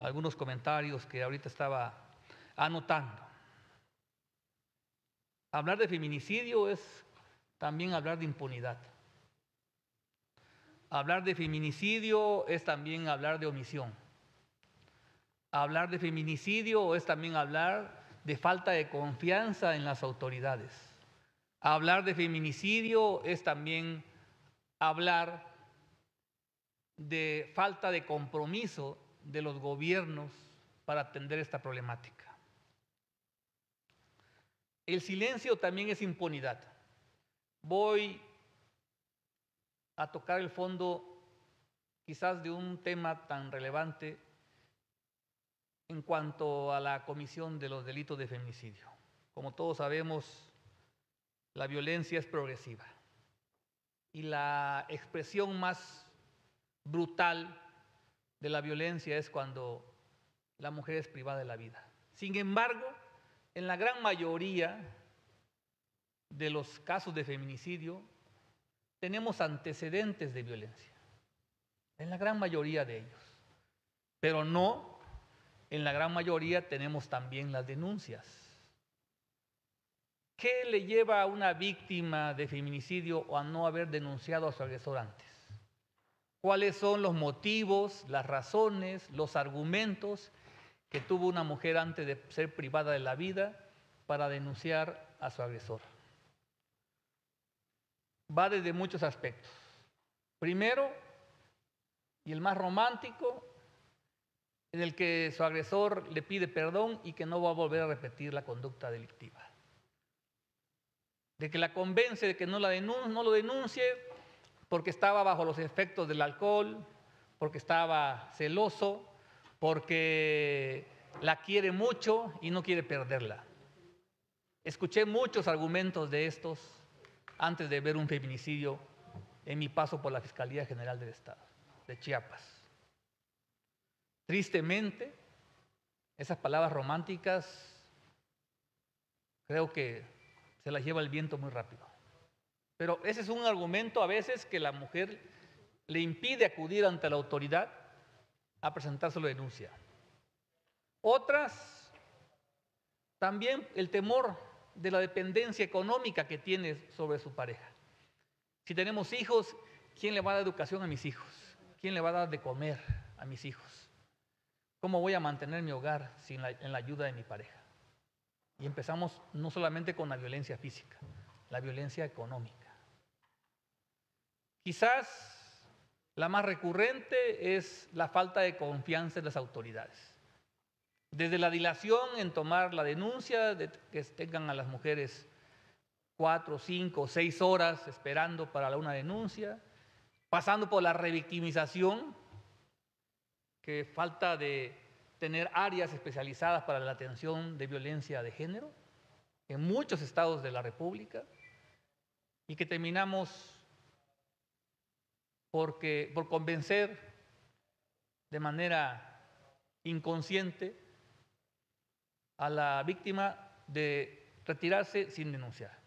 algunos comentarios que ahorita estaba anotando. Hablar de feminicidio es también hablar de impunidad. Hablar de feminicidio es también hablar de omisión. Hablar de feminicidio es también hablar de falta de confianza en las autoridades. Hablar de feminicidio es también hablar de falta de compromiso de los gobiernos para atender esta problemática. El silencio también es impunidad. Voy a tocar el fondo quizás de un tema tan relevante en cuanto a la comisión de los delitos de feminicidio. Como todos sabemos, la violencia es progresiva y la expresión más brutal de la violencia es cuando la mujer es privada de la vida. Sin embargo, en la gran mayoría de los casos de feminicidio tenemos antecedentes de violencia, en la gran mayoría de ellos, pero no en la gran mayoría tenemos también las denuncias. ¿Qué le lleva a una víctima de feminicidio a no haber denunciado a su agresor antes? ¿Cuáles son los motivos, las razones, los argumentos que tuvo una mujer antes de ser privada de la vida para denunciar a su agresor? Va desde muchos aspectos. Primero, y el más romántico, en el que su agresor le pide perdón y que no va a volver a repetir la conducta delictiva. De que la convence de que no lo denuncie porque estaba bajo los efectos del alcohol, porque estaba celoso, porque la quiere mucho y no quiere perderla. Escuché muchos argumentos de estos antes de ver un feminicidio en mi paso por la Fiscalía General del Estado de Chiapas. Tristemente, esas palabras románticas creo que se las lleva el viento muy rápido. Pero ese es un argumento a veces que la mujer le impide acudir ante la autoridad a presentar su denuncia. Otras, también el temor de la dependencia económica que tiene sobre su pareja. Si tenemos hijos, ¿quién le va a dar educación a mis hijos? ¿Quién le va a dar de comer a mis hijos? ¿Cómo voy a mantener mi hogar sin en la ayuda de mi pareja? Y empezamos no solamente con la violencia física, la violencia económica. Quizás la más recurrente es la falta de confianza en las autoridades. Desde la dilación en tomar la denuncia, de que tengan a las mujeres 4, 5, 6 horas esperando para una denuncia, pasando por la revictimización, que falta de tener áreas especializadas para la atención de violencia de género en muchos estados de la República, y que terminamos por convencer de manera inconsciente a la víctima de retirarse sin denunciar.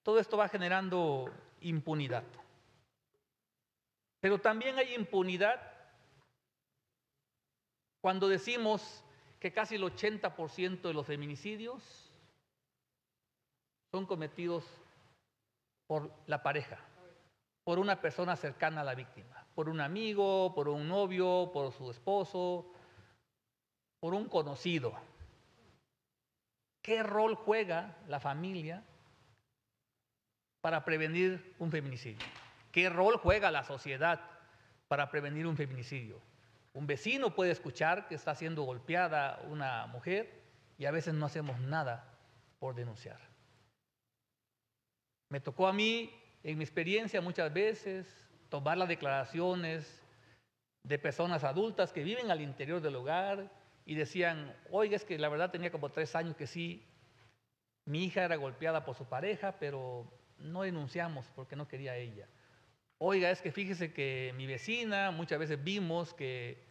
Todo esto va generando impunidad. Pero también hay impunidad cuando decimos que casi el 80% de los feminicidios son cometidos por la pareja, por una persona cercana a la víctima, por un amigo, por un novio, por su esposo, por un conocido. ¿Qué rol juega la familia para prevenir un feminicidio? ¿Qué rol juega la sociedad para prevenir un feminicidio? Un vecino puede escuchar que está siendo golpeada una mujer y a veces no hacemos nada por denunciar. Me tocó a mí, en mi experiencia muchas veces, tomar las declaraciones de personas adultas que viven al interior del hogar y decían, oiga, es que la verdad tenía como 3 años que sí, mi hija era golpeada por su pareja, pero no denunciamos porque no quería ella. Oiga, es que fíjese que mi vecina, muchas veces vimos que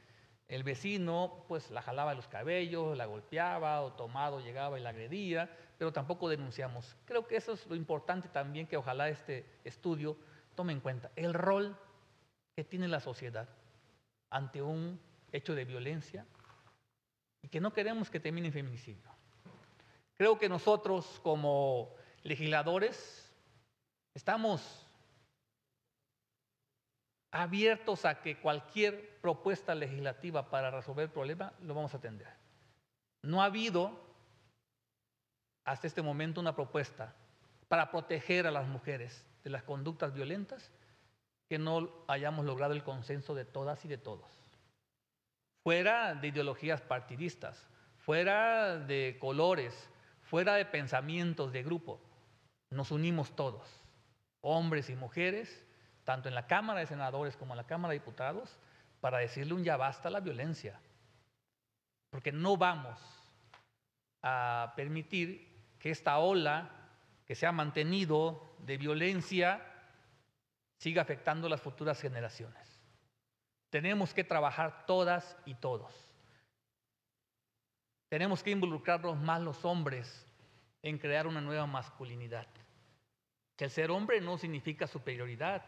el vecino pues la jalaba los cabellos, la golpeaba o tomado llegaba y la agredía, pero tampoco denunciamos. Creo que eso es lo importante también que ojalá este estudio tome en cuenta, el rol que tiene la sociedad ante un hecho de violencia y que no queremos que termine en feminicidio. Creo que nosotros como legisladores estamos abiertos a que cualquier propuesta legislativa para resolver el problema lo vamos a atender. No ha habido hasta este momento una propuesta para proteger a las mujeres de las conductas violentas que no hayamos logrado el consenso de todas y de todos. Fuera de ideologías partidistas, fuera de colores, fuera de pensamientos de grupo, nos unimos todos, hombres y mujeres, tanto en la Cámara de Senadores como en la Cámara de Diputados, para decirle un ya basta a la violencia. Porque no vamos a permitir que esta ola que se ha mantenido de violencia siga afectando a las futuras generaciones. Tenemos que trabajar todas y todos. Tenemos que involucrarnos más los hombres en crear una nueva masculinidad. Que el ser hombre no significa superioridad,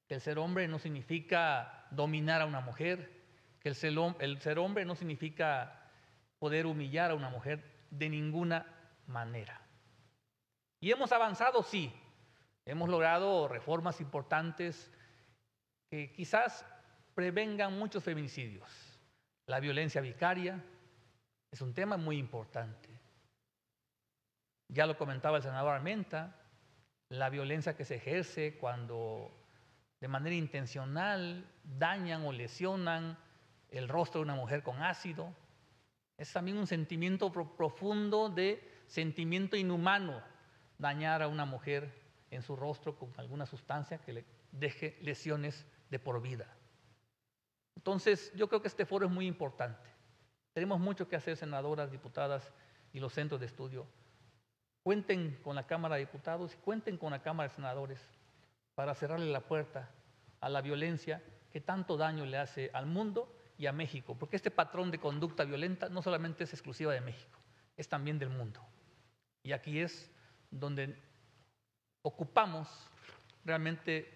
que el ser hombre no significa dominar a una mujer, que el ser hombre no significa poder humillar a una mujer de ninguna manera. Y hemos avanzado, sí. Hemos logrado reformas importantes que quizás prevengan muchos feminicidios. La violencia vicaria es un tema muy importante. Ya lo comentaba el senador Armenta, la violencia que se ejerce cuando de manera intencional dañan o lesionan el rostro de una mujer con ácido. Es también un sentimiento profundo de sentimiento inhumano dañar a una mujer en su rostro con alguna sustancia que le deje lesiones de por vida. Entonces, yo creo que este foro es muy importante. Tenemos mucho que hacer, senadoras, diputadas y los centros de estudio. Cuenten con la Cámara de Diputados y cuenten con la Cámara de Senadores para cerrarle la puerta a la violencia que tanto daño le hace al mundo y a México, porque este patrón de conducta violenta no solamente es exclusiva de México, es también del mundo. Y aquí es donde ocupamos realmente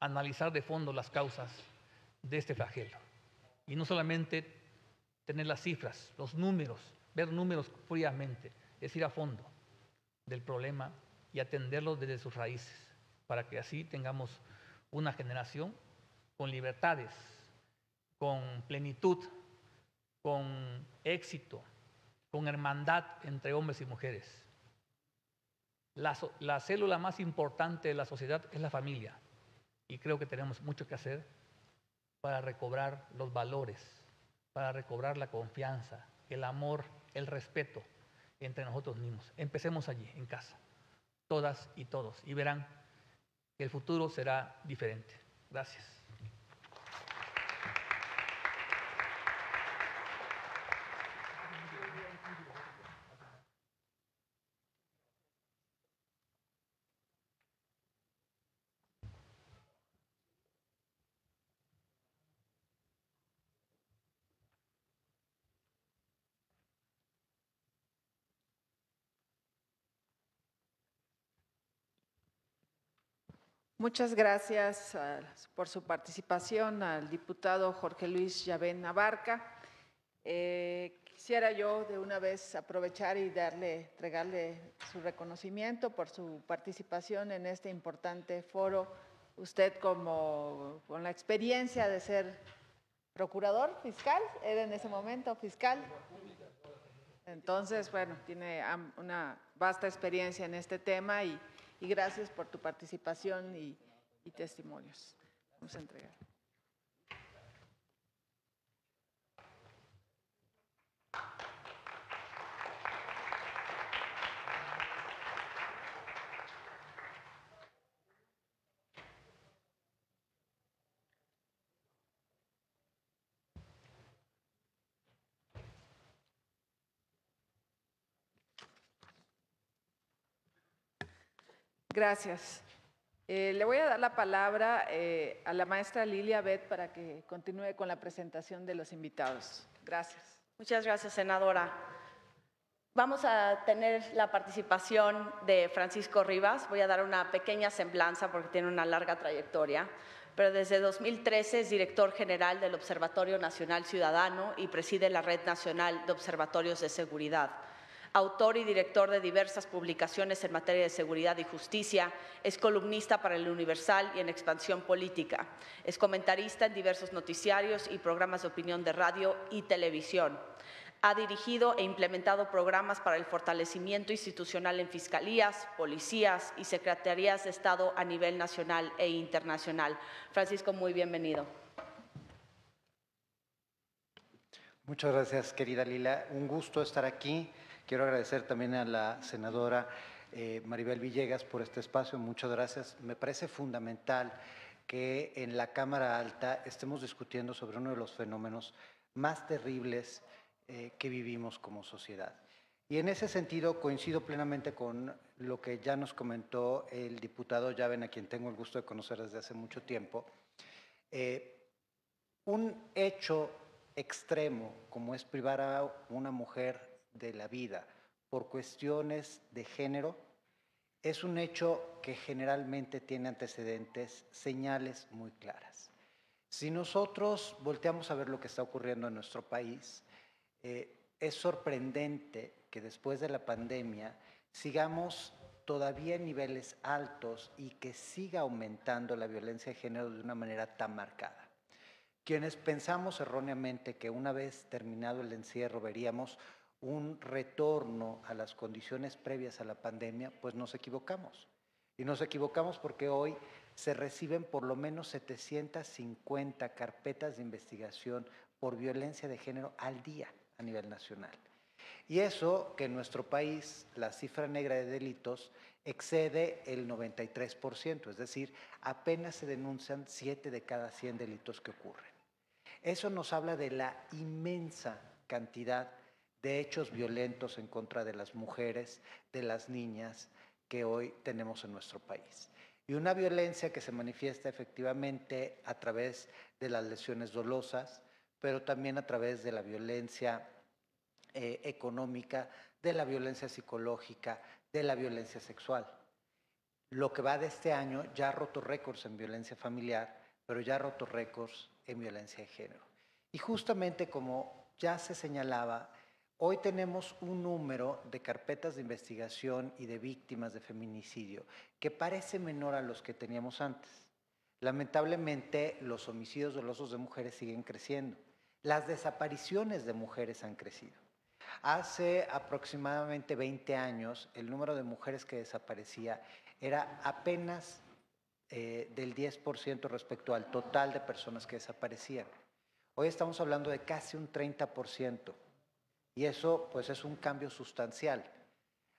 analizar de fondo las causas de este flagelo. Y no solamente tener las cifras, los números, ver números fríamente, es ir a fondo del problema y atenderlo desde sus raíces, para que así tengamos una generación con libertades, con plenitud, con éxito, con hermandad entre hombres y mujeres. La célula más importante de la sociedad es la familia, y creo que tenemos mucho que hacer para recobrar los valores, para recobrar la confianza, el amor, el respeto entre nosotros mismos. Empecemos allí, en casa, todas y todos, y verán que el futuro será diferente. Gracias. Muchas gracias por su participación al diputado Jorge Luis Llavén Abarca. Quisiera yo de una vez aprovechar y entregarle su reconocimiento por su participación en este importante foro. Usted con la experiencia de ser procurador fiscal, era en ese momento fiscal. Entonces, bueno, tiene una vasta experiencia en este tema y gracias por tu participación y testimonios. Vamos a entregar. Gracias. Le voy a dar la palabra a la maestra Lilia Bet para que continúe con la presentación de los invitados. Gracias. Muchas gracias, senadora. Vamos a tener la participación de Francisco Rivas. Voy a dar una pequeña semblanza porque tiene una larga trayectoria. pero desde 2013 es director general del Observatorio Nacional Ciudadano y preside la Red Nacional de Observatorios de Seguridad. Autor y director de diversas publicaciones en materia de seguridad y justicia, es columnista para El Universal y en Expansión Política. Es comentarista en diversos noticiarios y programas de opinión de radio y televisión. Ha dirigido e implementado programas para el fortalecimiento institucional en fiscalías, policías y secretarías de Estado a nivel nacional e internacional. Francisco, muy bienvenido. Muchas gracias, querida Lila. Un gusto estar aquí. Quiero agradecer también a la senadora Maribel Villegas por este espacio. Muchas gracias. Me parece fundamental que en la Cámara Alta estemos discutiendo sobre uno de los fenómenos más terribles que vivimos como sociedad. Y en ese sentido coincido plenamente con lo que ya nos comentó el diputado Llaven, a quien tengo el gusto de conocer desde hace mucho tiempo. Un hecho extremo como es privar a una mujer de la vida por cuestiones de género es un hecho que generalmente tiene antecedentes, señales muy claras. Si nosotros volteamos a ver lo que está ocurriendo en nuestro país, es sorprendente que después de la pandemia sigamos todavía en niveles altos y que siga aumentando la violencia de género de una manera tan marcada. Quienes pensamos erróneamente que una vez terminado el encierro veríamos un retorno a las condiciones previas a la pandemia, pues nos equivocamos. Y nos equivocamos porque hoy se reciben por lo menos 750 carpetas de investigación por violencia de género al día a nivel nacional. Y eso que en nuestro país la cifra negra de delitos excede el 93%, es decir, apenas se denuncian 7 de cada 100 delitos que ocurren. Eso nos habla de la inmensa cantidad de hechos violentos en contra de las mujeres, de las niñas que hoy tenemos en nuestro país. Y una violencia que se manifiesta efectivamente a través de las lesiones dolosas, pero también a través de la violencia económica, de la violencia psicológica, de la violencia sexual. Lo que va de este año ya ha roto récords en violencia familiar, pero ya ha roto récords en violencia de género. Y justamente como ya se señalaba, hoy tenemos un número de carpetas de investigación y de víctimas de feminicidio que parece menor a los que teníamos antes. Lamentablemente, los homicidios dolosos de mujeres siguen creciendo. Las desapariciones de mujeres han crecido. Hace aproximadamente 20 años, el número de mujeres que desaparecía era apenas del 10% respecto al total de personas que desaparecían. Hoy estamos hablando de casi un 30%. Y eso pues es un cambio sustancial.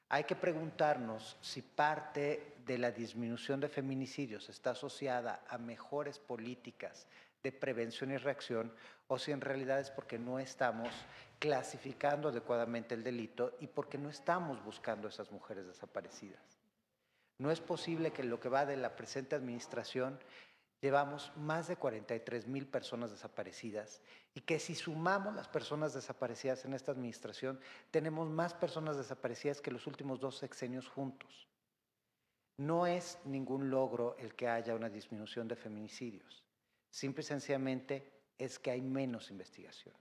Hay que preguntarnos si parte de la disminución de feminicidios está asociada a mejores políticas de prevención y reacción o si en realidad es porque no estamos clasificando adecuadamente el delito y porque no estamos buscando a esas mujeres desaparecidas. No es posible que en lo que va de la presente administración llevamos más de 43,000 personas desaparecidas y que si sumamos las personas desaparecidas en esta administración, tenemos más personas desaparecidas que los últimos 2 sexenios juntos. No es ningún logro el que haya una disminución de feminicidios. Simple y sencillamente es que hay menos investigación.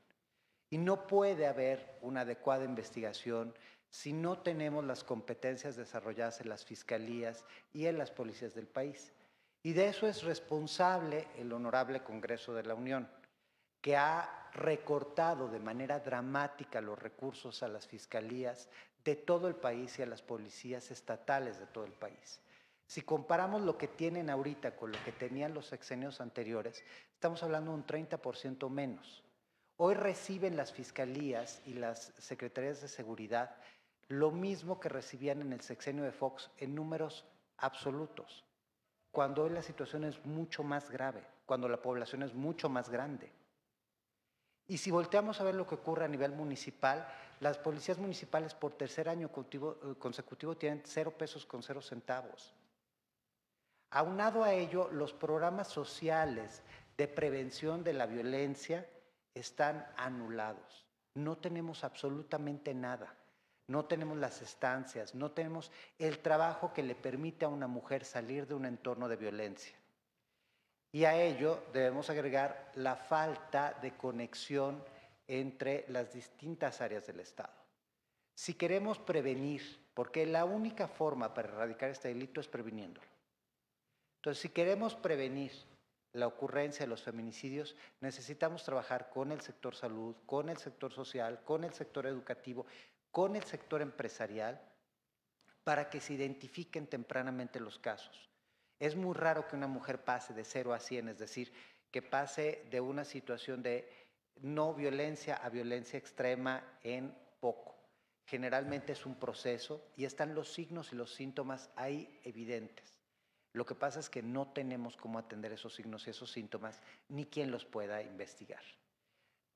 Y no puede haber una adecuada investigación si no tenemos las competencias desarrolladas en las fiscalías y en las policías del país. Y de eso es responsable el Honorable Congreso de la Unión, que ha recortado de manera dramática los recursos a las fiscalías de todo el país y a las policías estatales de todo el país. Si comparamos lo que tienen ahorita con lo que tenían los sexenios anteriores, estamos hablando de un 30% menos. Hoy reciben las fiscalías y las secretarías de seguridad lo mismo que recibían en el sexenio de Fox en números absolutos, cuando hoy la situación es mucho más grave, cuando la población es mucho más grande. Y si volteamos a ver lo que ocurre a nivel municipal, las policías municipales por tercer año consecutivo tienen 0 pesos con 0 centavos. Aunado a ello, los programas sociales de prevención de la violencia están anulados. No tenemos absolutamente nada. No tenemos las estancias, no tenemos el trabajo que le permite a una mujer salir de un entorno de violencia. Y a ello debemos agregar la falta de conexión entre las distintas áreas del Estado. Si queremos prevenir, porque la única forma para erradicar este delito es previniéndolo. Entonces, si queremos prevenir la ocurrencia de los feminicidios, necesitamos trabajar con el sector salud, con el sector social, con el sector educativo, con el sector empresarial, para que se identifiquen tempranamente los casos. Es muy raro que una mujer pase de 0 a 100, es decir, que pase de una situación de no violencia a violencia extrema en poco. Generalmente es un proceso y están los signos y los síntomas ahí evidentes. Lo que pasa es que no tenemos cómo atender esos signos y esos síntomas, ni quien los pueda investigar.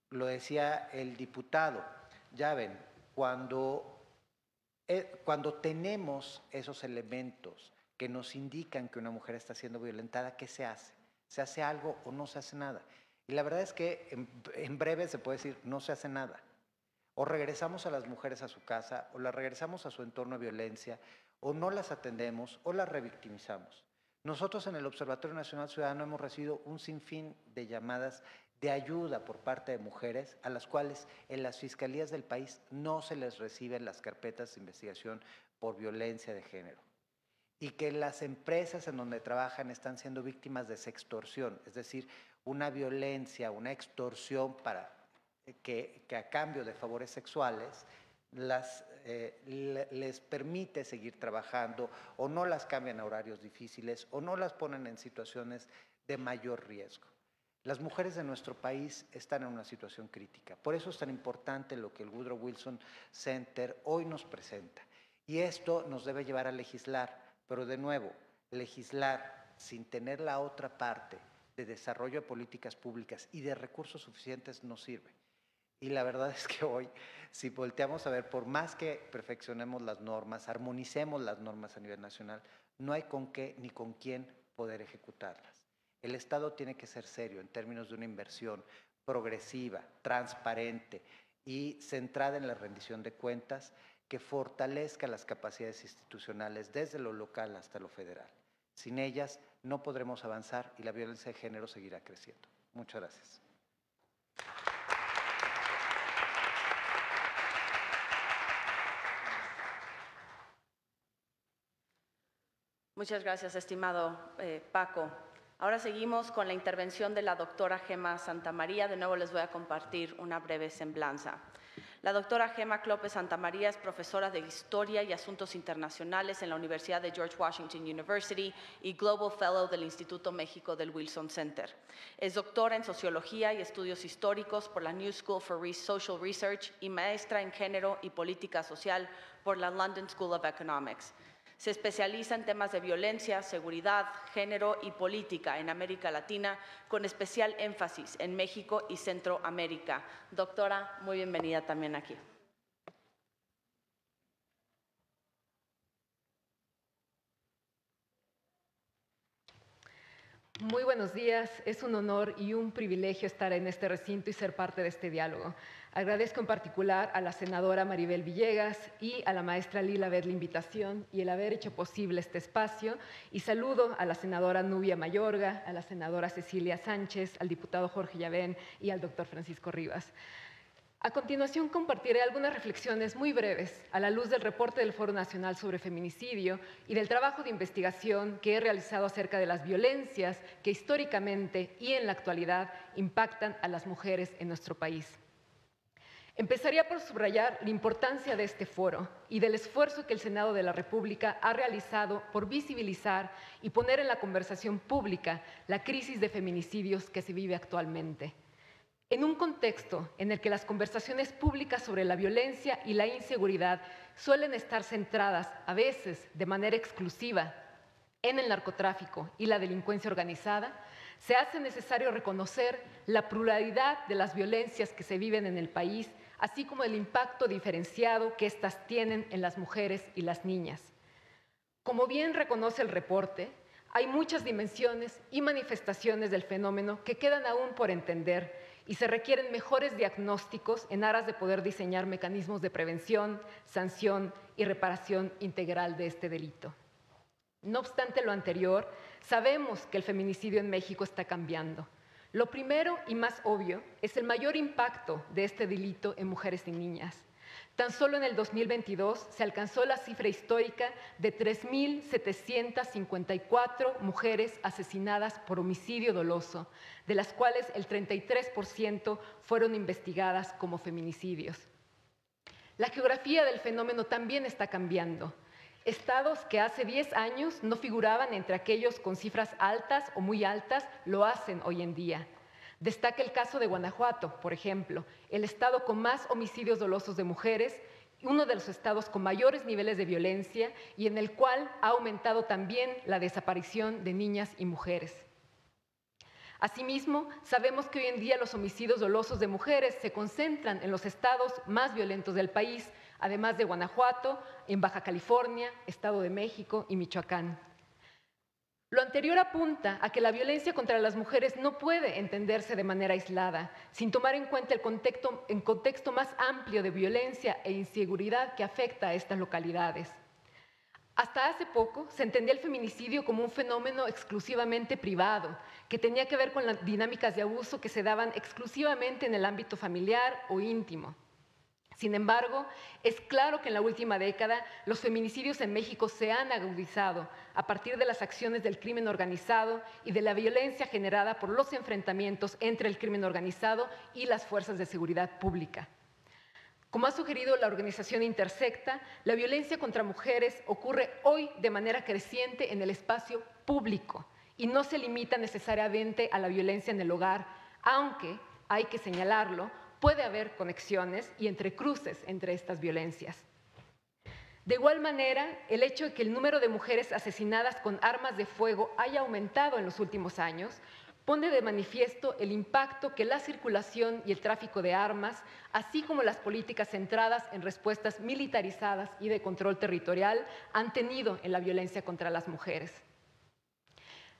Lo decía el diputado, ya ven, cuando tenemos esos elementos que nos indican que una mujer está siendo violentada, ¿qué se hace? ¿Se hace algo o no se hace nada? Y la verdad es que en breve se puede decir, no se hace nada. O regresamos a las mujeres a su casa, o las regresamos a su entorno de violencia, o no las atendemos, o las revictimizamos. Nosotros en el Observatorio Nacional Ciudadano hemos recibido un sinfín de llamadas de ayuda por parte de mujeres a las cuales en las fiscalías del país no se les reciben las carpetas de investigación por violencia de género. Y que las empresas en donde trabajan están siendo víctimas de sextorsión, es decir, una violencia, una extorsión para que a cambio de favores sexuales les permite seguir trabajando o no las cambian a horarios difíciles o no las ponen en situaciones de mayor riesgo. Las mujeres de nuestro país están en una situación crítica. Por eso es tan importante lo que el Woodrow Wilson Center hoy nos presenta. Y esto nos debe llevar a legislar, pero de nuevo, legislar sin tener la otra parte de desarrollo de políticas públicas y de recursos suficientes no sirve. Y la verdad es que hoy, si volteamos a ver, por más que perfeccionemos las normas, armonicemos las normas a nivel nacional, no hay con qué ni con quién poder ejecutarlas. El Estado tiene que ser serio en términos de una inversión progresiva, transparente y centrada en la rendición de cuentas que fortalezca las capacidades institucionales desde lo local hasta lo federal. Sin ellas no podremos avanzar y la violencia de género seguirá creciendo. Muchas gracias. Muchas gracias, estimado Paco. Ahora seguimos con la intervención de la doctora Gema Santamaría. De nuevo les voy a compartir una breve semblanza. La doctora Gema Clope Santamaría es profesora de Historia y Asuntos Internacionales en la Universidad de George Washington University y Global Fellow del Instituto México del Wilson Center. Es doctora en Sociología y Estudios Históricos por la New School for Social Research y maestra en Género y Política Social por la London School of Economics. Se especializa en temas de violencia, seguridad, género y política en América Latina, con especial énfasis en México y Centroamérica. Doctora, muy bienvenida también aquí. Muy buenos días. Es un honor y un privilegio estar en este recinto y ser parte de este diálogo. Agradezco en particular a la senadora Maribel Villegas y a la maestra Lila Beth la invitación y el haber hecho posible este espacio. Y saludo a la senadora Nubia Mayorga, a la senadora Cecilia Sánchez, al diputado Jorge Llavén y al doctor Francisco Rivas. A continuación compartiré algunas reflexiones muy breves a la luz del reporte del Foro Nacional sobre Feminicidio y del trabajo de investigación que he realizado acerca de las violencias que históricamente y en la actualidad impactan a las mujeres en nuestro país. Empezaría por subrayar la importancia de este foro y del esfuerzo que el Senado de la República ha realizado por visibilizar y poner en la conversación pública la crisis de feminicidios que se vive actualmente. En un contexto en el que las conversaciones públicas sobre la violencia y la inseguridad suelen estar centradas, a veces de manera exclusiva, en el narcotráfico y la delincuencia organizada, se hace necesario reconocer la pluralidad de las violencias que se viven en el país, así como el impacto diferenciado que éstas tienen en las mujeres y las niñas. Como bien reconoce el reporte, hay muchas dimensiones y manifestaciones del fenómeno que quedan aún por entender y se requieren mejores diagnósticos en aras de poder diseñar mecanismos de prevención, sanción y reparación integral de este delito. No obstante lo anterior, sabemos que el feminicidio en México está cambiando. Lo primero y más obvio es el mayor impacto de este delito en mujeres y niñas. Tan solo en el 2022 se alcanzó la cifra histórica de 3.754 mujeres asesinadas por homicidio doloso, de las cuales el 33% fueron investigadas como feminicidios. La geografía del fenómeno también está cambiando. Estados que hace 10 años no figuraban entre aquellos con cifras altas o muy altas, lo hacen hoy en día. Destaca el caso de Guanajuato, por ejemplo, el estado con más homicidios dolosos de mujeres, uno de los estados con mayores niveles de violencia y en el cual ha aumentado también la desaparición de niñas y mujeres. Asimismo, sabemos que hoy en día los homicidios dolosos de mujeres se concentran en los estados más violentos del país, además de Guanajuato, en Baja California, Estado de México y Michoacán. Lo anterior apunta a que la violencia contra las mujeres no puede entenderse de manera aislada, sin tomar en cuenta el contexto más amplio de violencia e inseguridad que afecta a estas localidades. Hasta hace poco se entendía el feminicidio como un fenómeno exclusivamente privado, que tenía que ver con las dinámicas de abuso que se daban exclusivamente en el ámbito familiar o íntimo. Sin embargo, es claro que en la última década los feminicidios en México se han agudizado a partir de las acciones del crimen organizado y de la violencia generada por los enfrentamientos entre el crimen organizado y las fuerzas de seguridad pública. Como ha sugerido la organización Intersecta, la violencia contra mujeres ocurre hoy de manera creciente en el espacio público y no se limita necesariamente a la violencia en el hogar, aunque, hay que señalarlo, puede haber conexiones y entrecruces entre estas violencias. De igual manera, el hecho de que el número de mujeres asesinadas con armas de fuego haya aumentado en los últimos años pone de manifiesto el impacto que la circulación y el tráfico de armas, así como las políticas centradas en respuestas militarizadas y de control territorial, han tenido en la violencia contra las mujeres.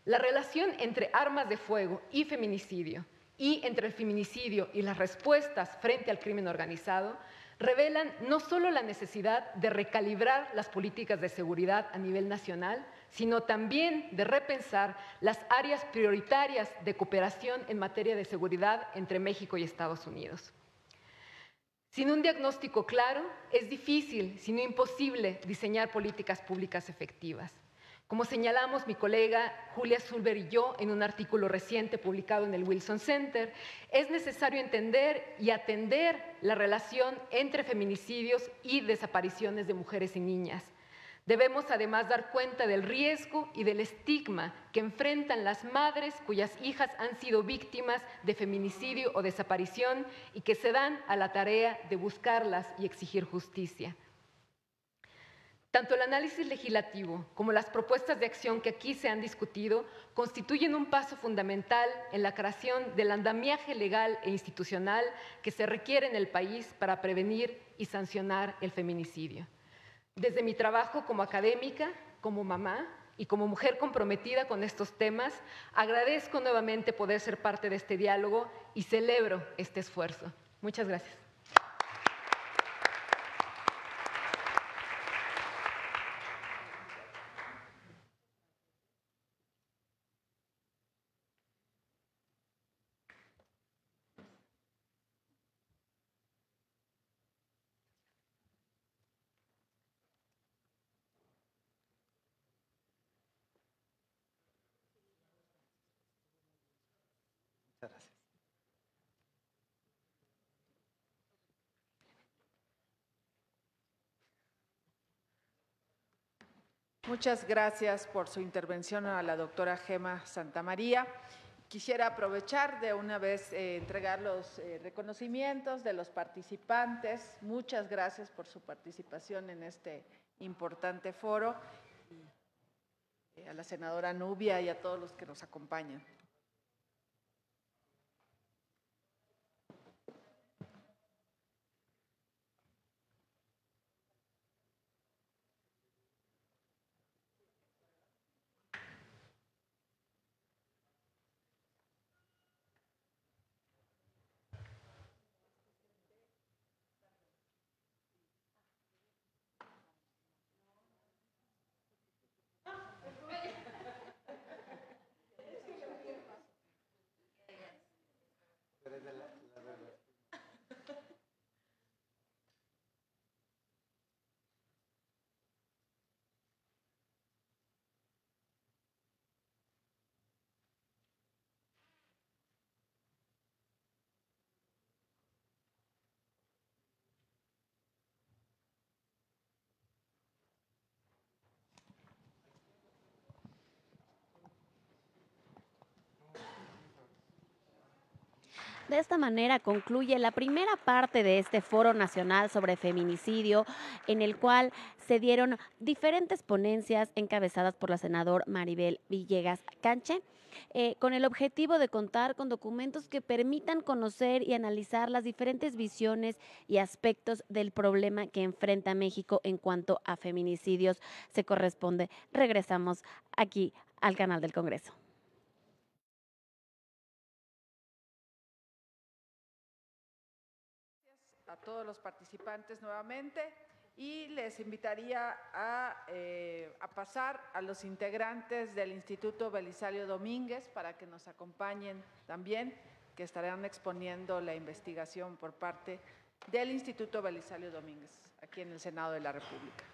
La relación entre armas de fuego y feminicidio, y entre el feminicidio y las respuestas frente al crimen organizado, revelan no solo la necesidad de recalibrar las políticas de seguridad a nivel nacional, sino también de repensar las áreas prioritarias de cooperación en materia de seguridad entre México y Estados Unidos. Sin un diagnóstico claro, es difícil, si no imposible, diseñar políticas públicas efectivas. Como señalamos mi colega Julia Zulber y yo en un artículo reciente publicado en el Wilson Center, es necesario entender y atender la relación entre feminicidios y desapariciones de mujeres y niñas. Debemos además dar cuenta del riesgo y del estigma que enfrentan las madres cuyas hijas han sido víctimas de feminicidio o desaparición y que se dan a la tarea de buscarlas y exigir justicia. Tanto el análisis legislativo como las propuestas de acción que aquí se han discutido constituyen un paso fundamental en la creación del andamiaje legal e institucional que se requiere en el país para prevenir y sancionar el feminicidio. Desde mi trabajo como académica, como mamá y como mujer comprometida con estos temas, agradezco nuevamente poder ser parte de este diálogo y celebro este esfuerzo. Muchas gracias. Muchas gracias. Muchas gracias por su intervención a la doctora Gema Santamaría. Quisiera aprovechar de una vez entregar los reconocimientos de los participantes. Muchas gracias por su participación en este importante foro. Y a la senadora Nubia y a todos los que nos acompañan. De esta manera concluye la primera parte de este Foro Nacional sobre Feminicidio, en el cual se dieron diferentes ponencias encabezadas por la senadora Maribel Villegas Canché, con el objetivo de contar con documentos que permitan conocer y analizar las diferentes visiones y aspectos del problema que enfrenta México en cuanto a feminicidios se corresponde. Regresamos aquí al canal del Congreso. A todos los participantes nuevamente y les invitaría a pasar a los integrantes del Instituto Belisario Domínguez para que nos acompañen también, que estarán exponiendo la investigación por parte del Instituto Belisario Domínguez, aquí en el Senado de la República.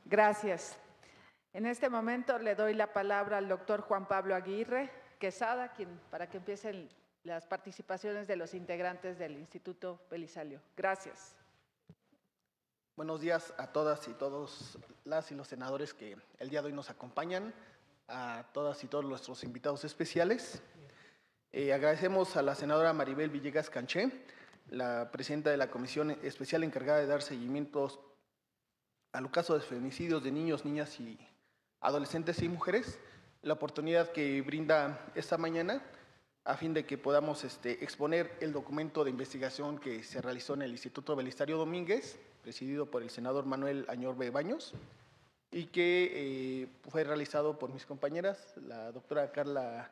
Gracias. En este momento le doy la palabra al doctor Juan Pablo Aguirre Quesada, para que empiecen las participaciones de los integrantes del Instituto Belisario. Gracias. Buenos días a todas y todos las y los senadores que el día de hoy nos acompañan, a todas y todos nuestros invitados especiales. Agradecemos a la senadora Maribel Villegas Canché, la presidenta de la Comisión Especial encargada de dar seguimientos al caso de feminicidios de niños, niñas y adolescentes y mujeres, la oportunidad que brinda esta mañana a fin de que podamos exponer el documento de investigación que se realizó en el Instituto Belisario Domínguez, presidido por el senador Manuel Añorbe Baños, y que fue realizado por mis compañeras, la doctora Carla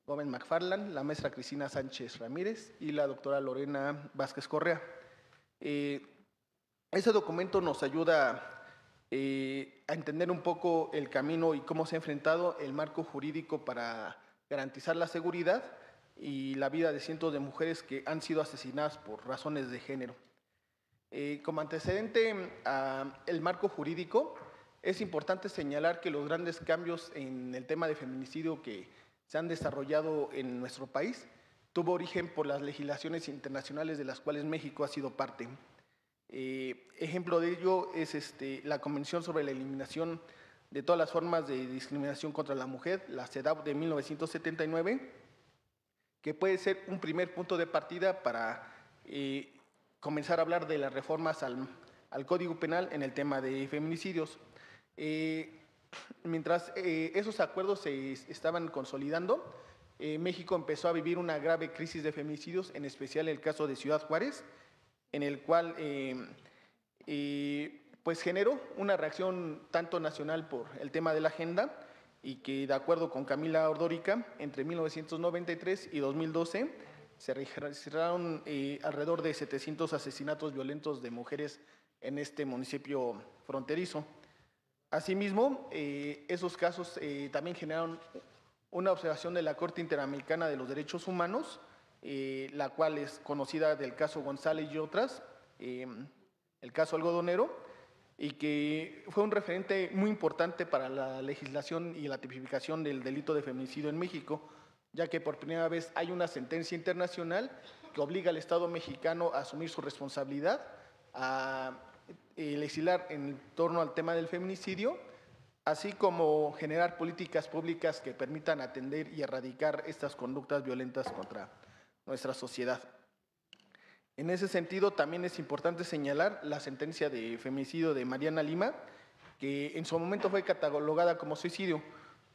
Gómez McFarland, la maestra Cristina Sánchez Ramírez y la doctora Lorena Vázquez Correa. Ese documento nos ayuda a entender un poco el camino y cómo se ha enfrentado el marco jurídico para garantizar la seguridad y la vida de cientos de mujeres que han sido asesinadas por razones de género. Como antecedente al marco jurídico, es importante señalar que los grandes cambios en el tema de feminicidio que se han desarrollado en nuestro país tuvo origen por las legislaciones internacionales de las cuales México ha sido parte. Ejemplo de ello es la Convención sobre la Eliminación de todas las formas de discriminación contra la mujer, la CEDAW de 1979, que puede ser un primer punto de partida para comenzar a hablar de las reformas al Código Penal en el tema de feminicidios. Mientras esos acuerdos se estaban consolidando, México empezó a vivir una grave crisis de feminicidios, en especial el caso de Ciudad Juárez, en el cual pues generó una reacción tanto nacional por el tema de la agenda y que, de acuerdo con Camila Ordórica, entre 1993 y 2012 se registraron alrededor de 700 asesinatos violentos de mujeres en este municipio fronterizo. Asimismo, esos casos también generaron una observación de la Corte Interamericana de los Derechos Humanos, la cual es conocida del caso González y otras, el caso algodonero, y que fue un referente muy importante para la legislación y la tipificación del delito de feminicidio en México, ya que por primera vez hay una sentencia internacional que obliga al Estado mexicano a asumir su responsabilidad, a legislar en torno al tema del feminicidio, así como generar políticas públicas que permitan atender y erradicar estas conductas violentas contra nuestra sociedad. En ese sentido, también es importante señalar la sentencia de feminicidio de Mariana Lima, que en su momento fue catalogada como suicidio,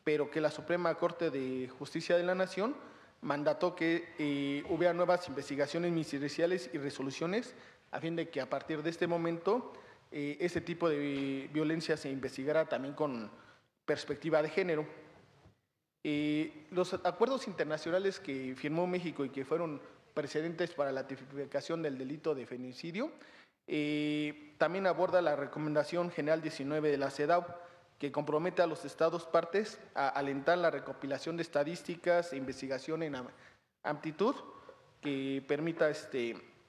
pero que la Suprema Corte de Justicia de la Nación mandató que hubiera nuevas investigaciones ministeriales y resoluciones a fin de que a partir de este momento ese tipo de violencia se investigara también con perspectiva de género. Los acuerdos internacionales que firmó México y que fueron precedentes para la tipificación del delito de feminicidio, también aborda la Recomendación General 19 de la CEDAW, que compromete a los estados partes a alentar la recopilación de estadísticas e investigación en amplitud que permita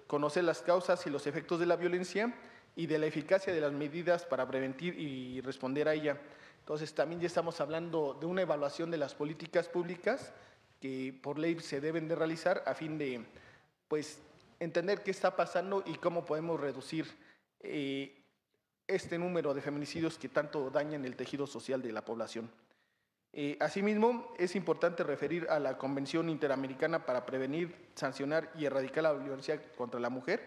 conocer las causas y los efectos de la violencia y de la eficacia de las medidas para prevenir y responder a ella. Entonces, también ya estamos hablando de una evaluación de las políticas públicas que por ley se deben de realizar a fin de, pues, entender qué está pasando y cómo podemos reducir este número de feminicidios que tanto dañan el tejido social de la población. Asimismo, es importante referir a la Convención Interamericana para Prevenir, Sancionar y Erradicar la Violencia contra la Mujer,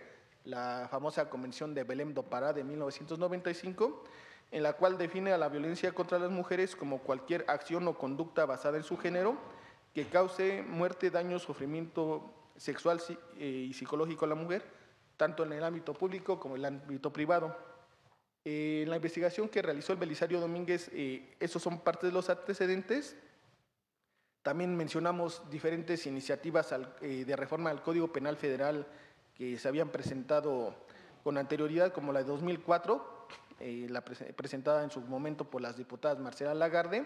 la famosa Convención de Belém do Pará de 1995, en la cual define a la violencia contra las mujeres como cualquier acción o conducta basada en su género que cause muerte, daño, sufrimiento sexual y psicológico a la mujer, tanto en el ámbito público como en el ámbito privado. En la investigación que realizó el Belisario Domínguez, esos son parte de los antecedentes. También mencionamos diferentes iniciativas de reforma al Código Penal Federal que se habían presentado con anterioridad, como la de 2004, presentada en su momento por las diputadas Marcela Lagarde,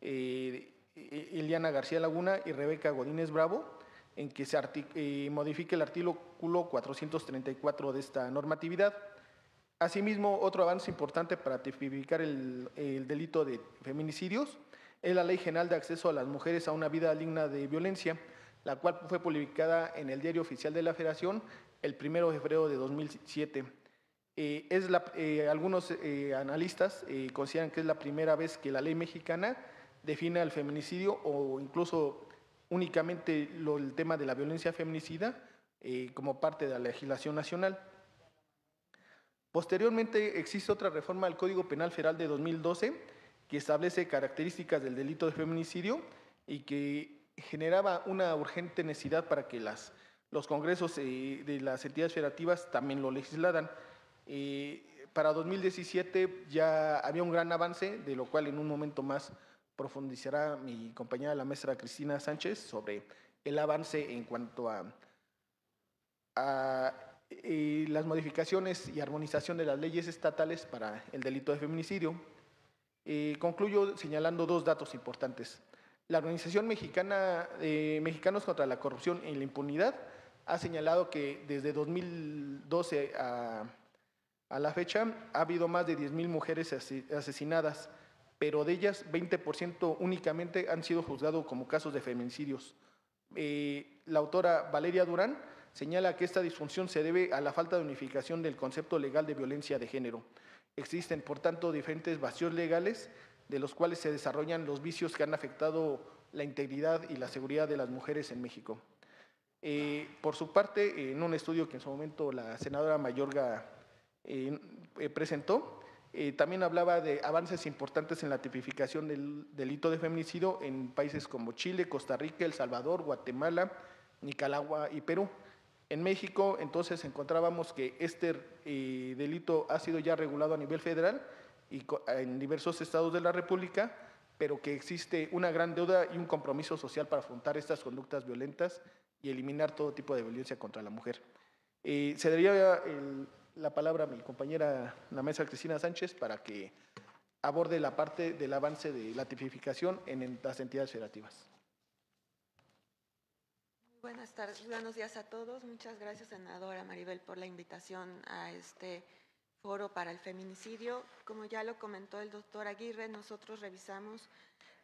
Iliana García Laguna y Rebeca Godínez Bravo, en que se modifique el artículo 434 de esta normatividad. Asimismo, otro avance importante para tipificar el delito de feminicidios es la Ley General de Acceso a las Mujeres a una Vida Digna de Violencia, la cual fue publicada en el Diario Oficial de la Federación el 1 de febrero de 2007. Algunos analistas consideran que es la primera vez que la ley mexicana define el feminicidio o incluso únicamente el tema de la violencia feminicida como parte de la legislación nacional. Posteriormente existe otra reforma al Código Penal Federal de 2012 que establece características del delito de feminicidio y que generaba una urgente necesidad para que los congresos de las entidades federativas también lo legislaran. Para 2017 ya había un gran avance, de lo cual en un momento más profundizará mi compañera la maestra Cristina Sánchez sobre el avance en cuanto a las modificaciones y armonización de las leyes estatales para el delito de feminicidio. Concluyo señalando dos datos importantes. La Organización Mexicana Mexicanos contra la Corrupción y la Impunidad ha señalado que desde 2012 a la fecha ha habido más de 10,000 mujeres asesinadas, pero de ellas 20% únicamente han sido juzgados como casos de feminicidios. La autora Valeria Durán señala que esta disfunción se debe a la falta de unificación del concepto legal de violencia de género. Existen, por tanto, diferentes vacíos legales de los cuales se desarrollan los vicios que han afectado la integridad y la seguridad de las mujeres en México. Por su parte, en un estudio que en su momento la senadora Mayorga presentó, también hablaba de avances importantes en la tipificación del delito de feminicidio en países como Chile, Costa Rica, El Salvador, Guatemala, Nicaragua y Perú. En México, entonces, encontrábamos que este delito ha sido ya regulado a nivel federal y en diversos estados de la República, pero que existe una gran deuda y un compromiso social para afrontar estas conductas violentas y eliminar todo tipo de violencia contra la mujer. Se daría la palabra a mi compañera, la maestra Cristina Sánchez, para que aborde la parte del avance de la tipificación en las entidades federativas. Buenas tardes, buenos días a todos. Muchas gracias, senadora Maribel, por la invitación a este foro para el feminicidio. Como ya lo comentó el doctor Aguirre, nosotros revisamos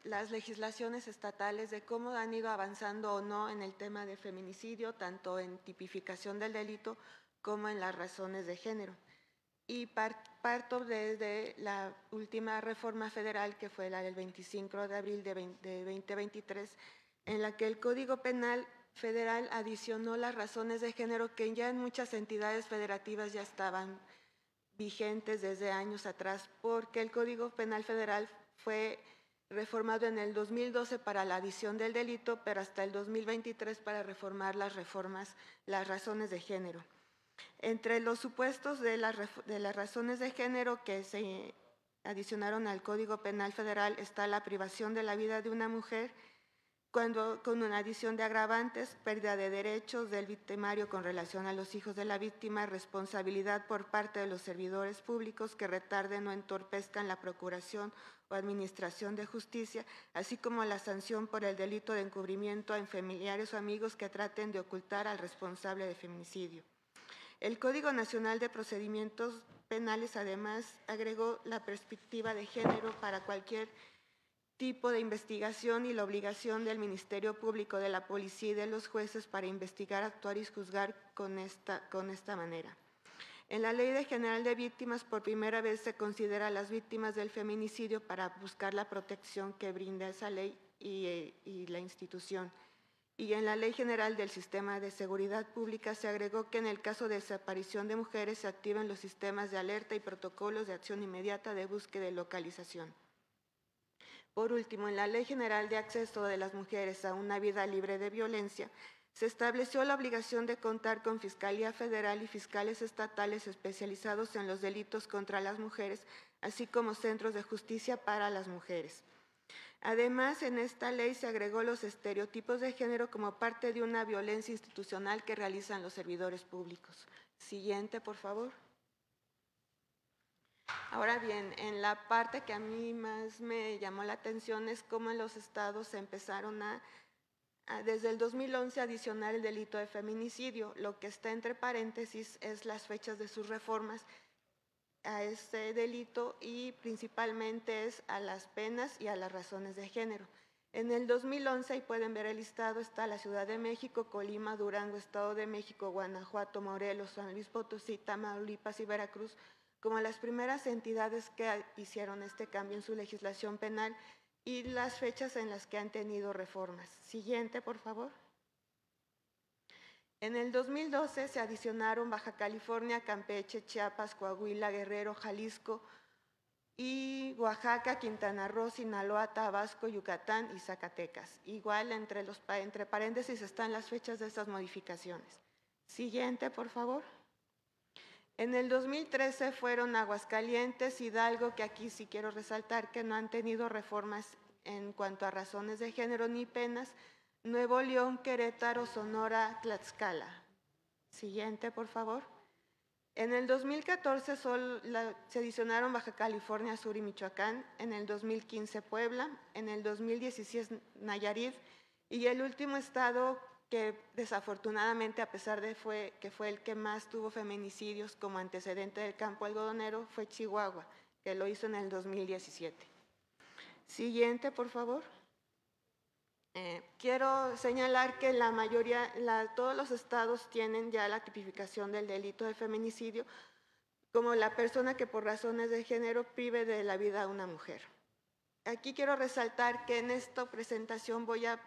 las legislaciones estatales de cómo han ido avanzando o no en el tema de feminicidio, tanto en tipificación del delito como en las razones de género. Y parto desde la última reforma federal, que fue la del 25 de abril de 2023, en la que el Código Penal Federal adicionó las razones de género que ya en muchas entidades federativas ya estaban vigentes desde años atrás, porque el Código Penal Federal fue reformado en el 2012 para la adición del delito, pero hasta el 2023 para reformar las razones de género. Entre los supuestos de las razones de género que se adicionaron al Código Penal Federal está la privación de la vida de una mujer cuando con una adición de agravantes, pérdida de derechos del victimario con relación a los hijos de la víctima, responsabilidad por parte de los servidores públicos que retarden o entorpezcan la procuración o administración de justicia, así como la sanción por el delito de encubrimiento en familiares o amigos que traten de ocultar al responsable de feminicidio. El Código Nacional de Procedimientos Penales además agregó la perspectiva de género para cualquier tipo de investigación y la obligación del Ministerio Público, de la Policía y de los jueces para investigar, actuar y juzgar con esta manera. En la Ley General de Víctimas, por primera vez se considera a las víctimas del feminicidio para buscar la protección que brinda esa ley y la institución. Y en la Ley General del Sistema de Seguridad Pública se agregó que en el caso de desaparición de mujeres se activan los sistemas de alerta y protocolos de acción inmediata de búsqueda y localización. Por último, en la Ley General de Acceso de las Mujeres a una Vida Libre de Violencia, se estableció la obligación de contar con Fiscalía Federal y fiscales estatales especializados en los delitos contra las mujeres, así como centros de justicia para las mujeres. Además, en esta ley se agregó los estereotipos de género como parte de una violencia institucional que realizan los servidores públicos. Siguiente, por favor. Ahora bien, en la parte que a mí más me llamó la atención es cómo en los estados se empezaron desde el 2011 a adicionar el delito de feminicidio. Lo que está entre paréntesis es las fechas de sus reformas a este delito y principalmente es a las penas y a las razones de género. En el 2011, y pueden ver el listado, está la Ciudad de México, Colima, Durango, Estado de México, Guanajuato, Morelos, San Luis Potosí, Tamaulipas y Veracruz como las primeras entidades que hicieron este cambio en su legislación penal y las fechas en las que han tenido reformas. Siguiente, por favor. En el 2012 se adicionaron Baja California, Campeche, Chiapas, Coahuila, Guerrero, Jalisco y Oaxaca, Quintana Roo, Sinaloa, Tabasco, Yucatán y Zacatecas. Igual entre paréntesis están las fechas de estas modificaciones. Siguiente, por favor. En el 2013 fueron Aguascalientes, Hidalgo, que aquí sí quiero resaltar que no han tenido reformas en cuanto a razones de género ni penas, Nuevo León, Querétaro, Sonora, Tlaxcala. Siguiente, por favor. En el 2014 se adicionaron Baja California Sur y Michoacán, en el 2015 Puebla, en el 2016 Nayarit y el último estado que desafortunadamente, a pesar de que fue el que más tuvo feminicidios como antecedente del campo algodonero, fue Chihuahua, que lo hizo en el 2017. Siguiente, por favor. Quiero señalar que la mayoría, todos los estados tienen ya la tipificación del delito de feminicidio como la persona que por razones de género prive de la vida a una mujer. Aquí quiero resaltar que en esta presentación voy a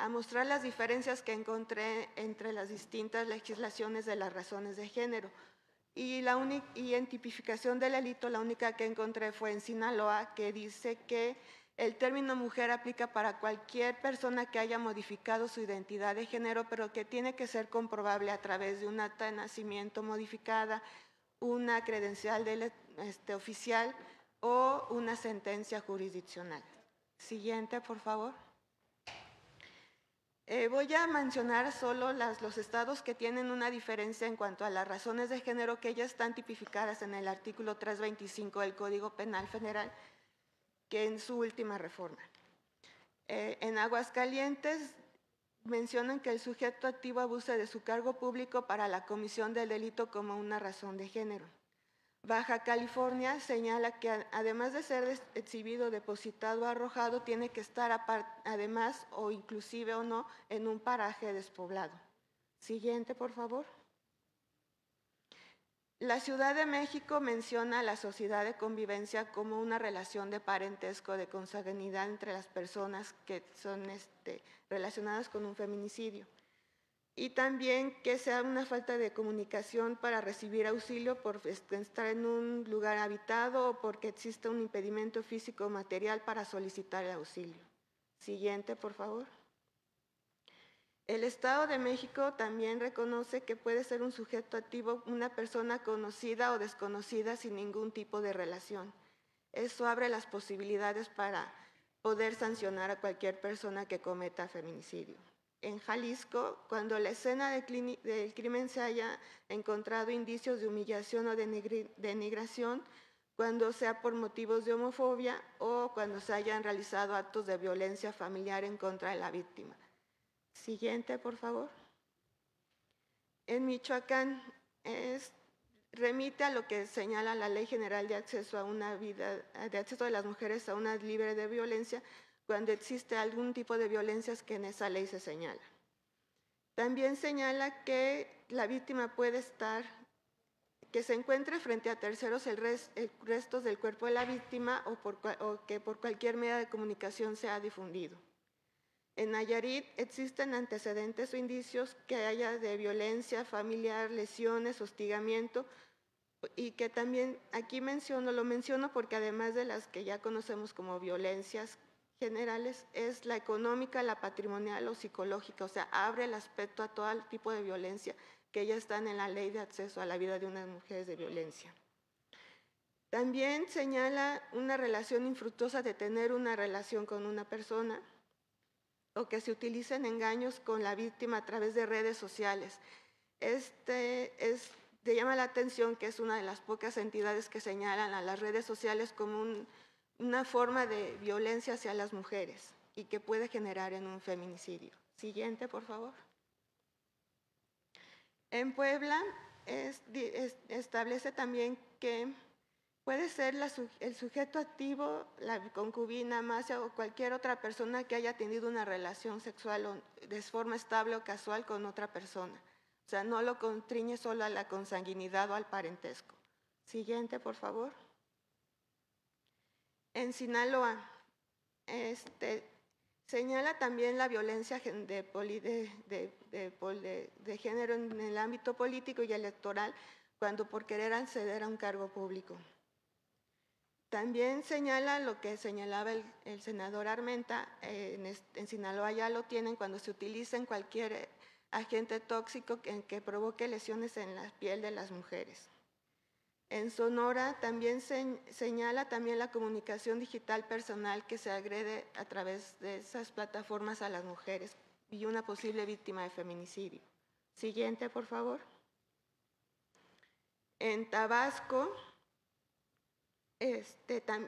mostrar las diferencias que encontré entre las distintas legislaciones de las razones de género. Y en tipificación del delito, la única que encontré fue en Sinaloa, que dice que el término mujer aplica para cualquier persona que haya modificado su identidad de género, pero que tiene que ser comprobable a través de un acta de nacimiento modificada, una credencial oficial o una sentencia jurisdiccional. Siguiente, por favor. Voy a mencionar solo los estados que tienen una diferencia en cuanto a las razones de género que ya están tipificadas en el artículo 325 del Código Penal Federal, que en su última reforma. En Aguascalientes mencionan que el sujeto activo abuse de su cargo público para la comisión del delito como una razón de género. Baja California señala que además de ser exhibido, depositado o arrojado, tiene que estar además o inclusive o no en un paraje despoblado. Siguiente, por favor. La Ciudad de México menciona la sociedad de convivencia como una relación de parentesco, de consanguinidad entre las personas que son relacionadas con un feminicidio. Y también que sea una falta de comunicación para recibir auxilio por estar en un lugar habitado o porque existe un impedimento físico o material para solicitar el auxilio. Siguiente, por favor. El Estado de México también reconoce que puede ser un sujeto activo una persona conocida o desconocida sin ningún tipo de relación. Eso abre las posibilidades para poder sancionar a cualquier persona que cometa feminicidio. En Jalisco, cuando la escena del crimen se haya encontrado indicios de humillación o denigración, cuando sea por motivos de homofobia o cuando se hayan realizado actos de violencia familiar en contra de la víctima. Siguiente, por favor. En Michoacán remite a lo que señala la Ley General de Acceso a una vida, de acceso de las mujeres a una libre de violencia, cuando existe algún tipo de violencias que en esa ley se señala. También señala que la víctima puede estar, que se encuentre frente a terceros restos del cuerpo de la víctima o que por cualquier medio de comunicación sea difundido. En Nayarit existen antecedentes o indicios que haya de violencia familiar, lesiones, hostigamiento, y que también aquí lo menciono porque además de las que ya conocemos como violencias generales, es la económica, la patrimonial o psicológica, o sea, abre el aspecto a todo el tipo de violencia que ya están en la Ley de Acceso a la Vida de unas Mujeres de Violencia. También señala una relación infructuosa de tener una relación con una persona, o que se utilicen engaños con la víctima a través de redes sociales. Te llama la atención que es una de las pocas entidades que señalan a las redes sociales como una forma de violencia hacia las mujeres y que puede generar en un feminicidio. Siguiente, por favor. En Puebla establece también que puede ser el sujeto activo, la concubina, amasia o cualquier otra persona que haya tenido una relación sexual de forma estable o casual con otra persona. O sea, no lo constriñe solo a la consanguinidad o al parentesco. Siguiente, por favor. En Sinaloa, señala también la violencia de género en el ámbito político y electoral cuando por querer acceder a un cargo público. También señala lo que señalaba el senador Armenta, en Sinaloa ya lo tienen cuando se utiliza en cualquier agente tóxico que provoque lesiones en la piel de las mujeres. En Sonora también señala también la comunicación digital personal que se agrede a través de esas plataformas a las mujeres y una posible víctima de feminicidio. Siguiente, por favor. En Tabasco,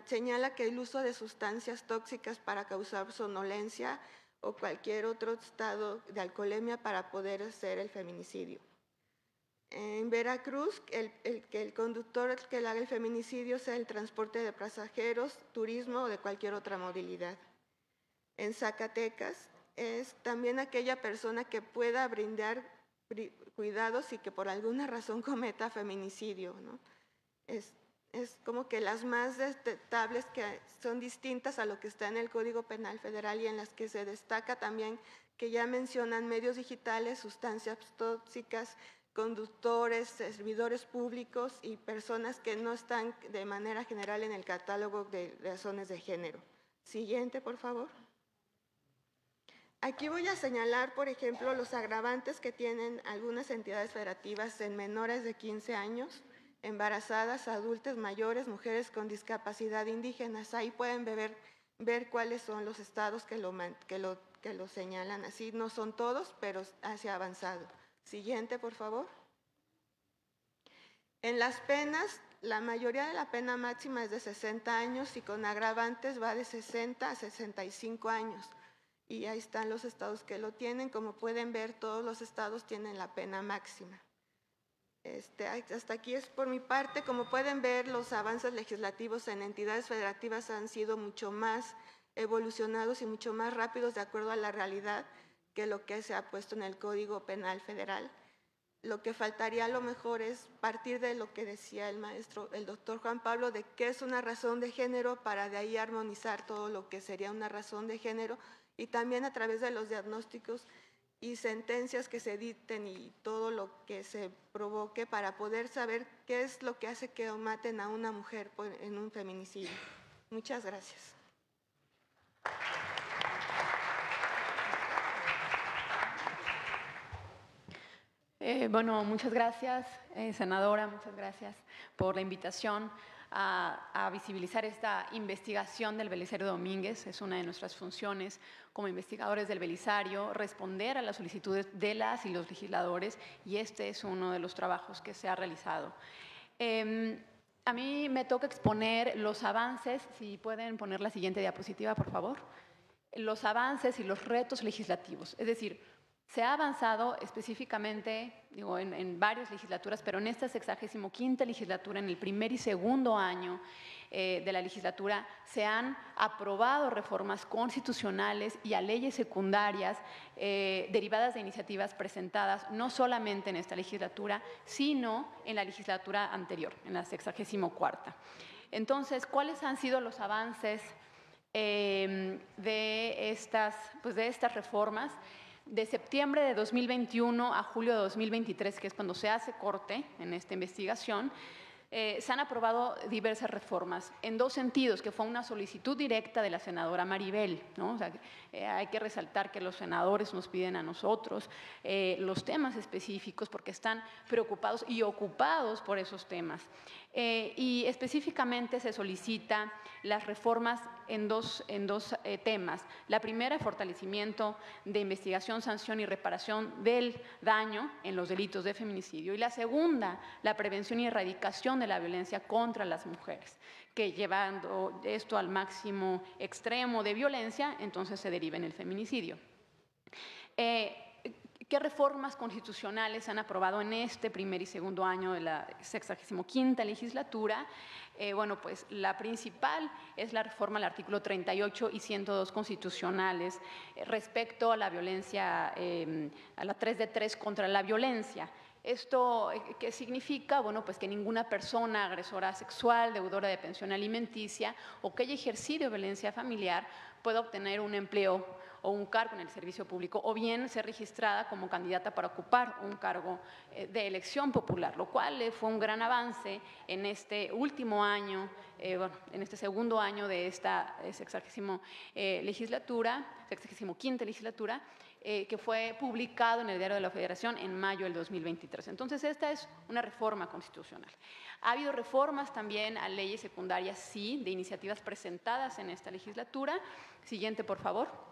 señala que el uso de sustancias tóxicas para causar somnolencia o cualquier otro estado de alcoholemia para poder hacer el feminicidio. En Veracruz, que el conductor que haga el feminicidio sea el transporte de pasajeros, turismo o de cualquier otra movilidad. En Zacatecas, es también aquella persona que pueda brindar cuidados y que por alguna razón cometa feminicidio, ¿no? Es como que las más detectables que son distintas a lo que está en el Código Penal Federal y en las que se destaca también que ya mencionan medios digitales, sustancias tóxicas, conductores, servidores públicos y personas que no están de manera general en el catálogo de razones de género. Siguiente, por favor. Aquí voy a señalar, por ejemplo, los agravantes que tienen algunas entidades federativas en menores de 15 años, embarazadas, adultas mayores, mujeres con discapacidad indígenas. Ahí pueden ver cuáles son los estados que lo señalan así. No son todos, pero hacia avanzado. Siguiente, por favor. En las penas, la mayoría de la pena máxima es de 60 años y con agravantes va de 60 a 65 años. Y ahí están los estados que lo tienen. Como pueden ver, todos los estados tienen la pena máxima. Hasta aquí es por mi parte. Como pueden ver, los avances legislativos en entidades federativas han sido mucho más evolucionados y mucho más rápidos de acuerdo a la realidad que lo que se ha puesto en el Código Penal Federal. Lo que faltaría a lo mejor es partir de lo que decía el doctor Juan Pablo, de qué es una razón de género, para de ahí armonizar todo lo que sería una razón de género, y también a través de los diagnósticos y sentencias que se dicten y todo lo que se provoque para poder saber qué es lo que hace que maten a una mujer en un feminicidio. Muchas gracias. Bueno, muchas gracias, senadora, muchas gracias por la invitación a visibilizar esta investigación del Belisario Domínguez. Es una de nuestras funciones como investigadores del Belisario, responder a las solicitudes de las y los legisladores, y este es uno de los trabajos que se ha realizado. A mí me toca exponer los avances, si pueden poner la siguiente diapositiva, por favor. Los avances y los retos legislativos, es decir, se ha avanzado específicamente, digo, en varias legislaturas, pero en esta 65ª legislatura, en el primer y segundo año de la legislatura, se han aprobado reformas constitucionales y a leyes secundarias derivadas de iniciativas presentadas no solamente en esta legislatura, sino en la legislatura anterior, en la 64ª. Entonces, ¿cuáles han sido los avances de estas reformas? De septiembre de 2021 a julio de 2023, que es cuando se hace corte en esta investigación, se han aprobado diversas reformas en dos sentidos, que fue una solicitud directa de la senadora Maribel, ¿no? O sea, hay que resaltar que los senadores nos piden a nosotros los temas específicos porque están preocupados y ocupados por esos temas. Y específicamente se solicita las reformas en dos temas. La primera, fortalecimiento de investigación, sanción y reparación del daño en los delitos de feminicidio. Y la segunda, la prevención y erradicación de la violencia contra las mujeres, que llevando esto al máximo extremo de violencia, entonces se deriva en el feminicidio. ¿Qué reformas constitucionales se han aprobado en este primer y segundo año de la 65ª legislatura? Bueno, pues la principal es la reforma al artículo 38 y 102 constitucionales respecto a la violencia, a la 3 de 3 contra la violencia. ¿Esto qué significa? Bueno, pues que ninguna persona agresora sexual, deudora de pensión alimenticia o que haya ejercido violencia familiar pueda obtener un empleo o un cargo en el servicio público, o bien ser registrada como candidata para ocupar un cargo de elección popular, lo cual fue un gran avance en este último año, en este segundo año de esta 65ª legislatura, que fue publicado en el Diario de la Federación en mayo del 2023. Entonces, esta es una reforma constitucional. Ha habido reformas también a leyes secundarias, sí, de iniciativas presentadas en esta legislatura. Siguiente, por favor.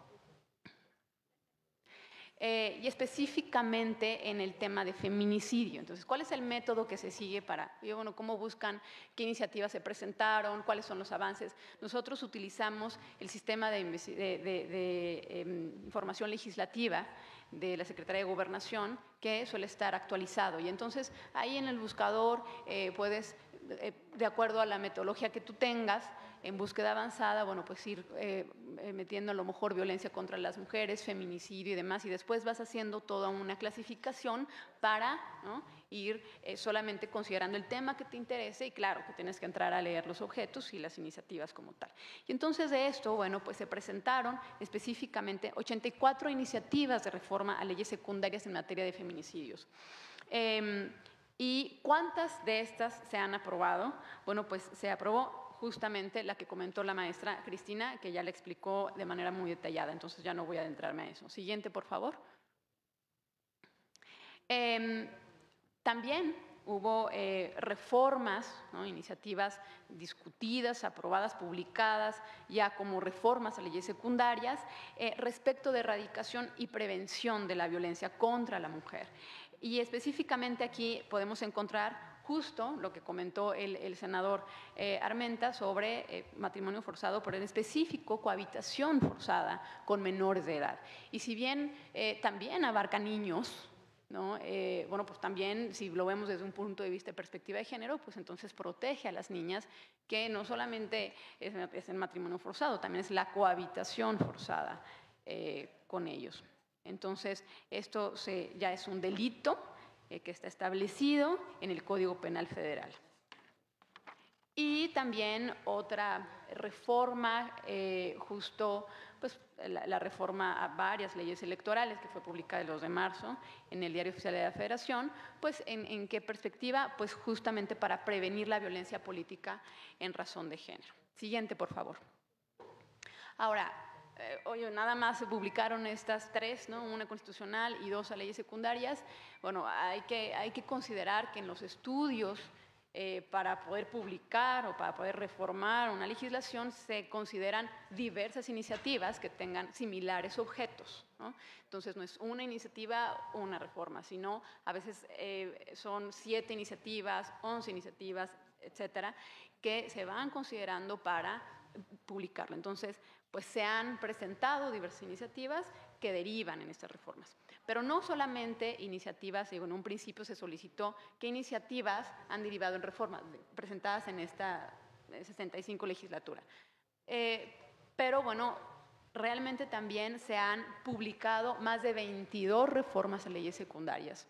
Y específicamente en el tema de feminicidio. Entonces, ¿cuál es el método que se sigue para, bueno, cómo buscan, qué iniciativas se presentaron, cuáles son los avances? Nosotros utilizamos el sistema de información legislativa de la Secretaría de Gobernación, que suele estar actualizado. Y entonces, ahí en el buscador puedes, de acuerdo a la metodología que tú tengas, en búsqueda avanzada, bueno, pues ir metiendo a lo mejor violencia contra las mujeres, feminicidio y demás, y después vas haciendo toda una clasificación para, ¿no?, ir solamente considerando el tema que te interese, y claro que tienes que entrar a leer los objetos y las iniciativas como tal. Y entonces de esto, bueno, pues se presentaron específicamente 84 iniciativas de reforma a leyes secundarias en materia de feminicidios. ¿Y cuántas de estas se han aprobado? Bueno, pues se aprobó justamente la que comentó la maestra Cristina, que ya le explicó de manera muy detallada, entonces ya no voy a adentrarme a eso. Siguiente, por favor. También hubo reformas, ¿no?, iniciativas discutidas, aprobadas, publicadas ya como reformas a leyes secundarias respecto de erradicación y prevención de la violencia contra la mujer. Y específicamente aquí podemos encontrar justo lo que comentó el senador Armenta sobre matrimonio forzado, pero en específico cohabitación forzada con menores de edad. Y si bien también abarca niños, ¿no? Bueno, pues también, si lo vemos desde un punto de vista de perspectiva de género, pues entonces protege a las niñas, que no solamente es el matrimonio forzado, también es la cohabitación forzada con ellos. Entonces, esto ya es un delito que está establecido en el Código Penal Federal. Y también otra reforma, justo pues, la reforma a varias leyes electorales, que fue publicada el 2 de marzo en el Diario Oficial de la Federación, pues ¿en qué perspectiva? Pues justamente para prevenir la violencia política en razón de género. Siguiente, por favor. Ahora, oye, nada más se publicaron estas tres, ¿no?, una constitucional y dos a leyes secundarias. Bueno, hay que considerar que en los estudios para poder publicar o para poder reformar una legislación se consideran diversas iniciativas que tengan similares objetos, ¿no? Entonces no es una iniciativa o una reforma, sino a veces son 7 iniciativas, 11 iniciativas, etcétera, que se van considerando para publicarlo. Entonces, pues se han presentado diversas iniciativas que derivan en estas reformas. Pero no solamente iniciativas, digo, en un principio se solicitó qué iniciativas han derivado en reformas presentadas en esta 65 legislatura. Pero bueno, realmente también se han publicado más de 22 reformas a leyes secundarias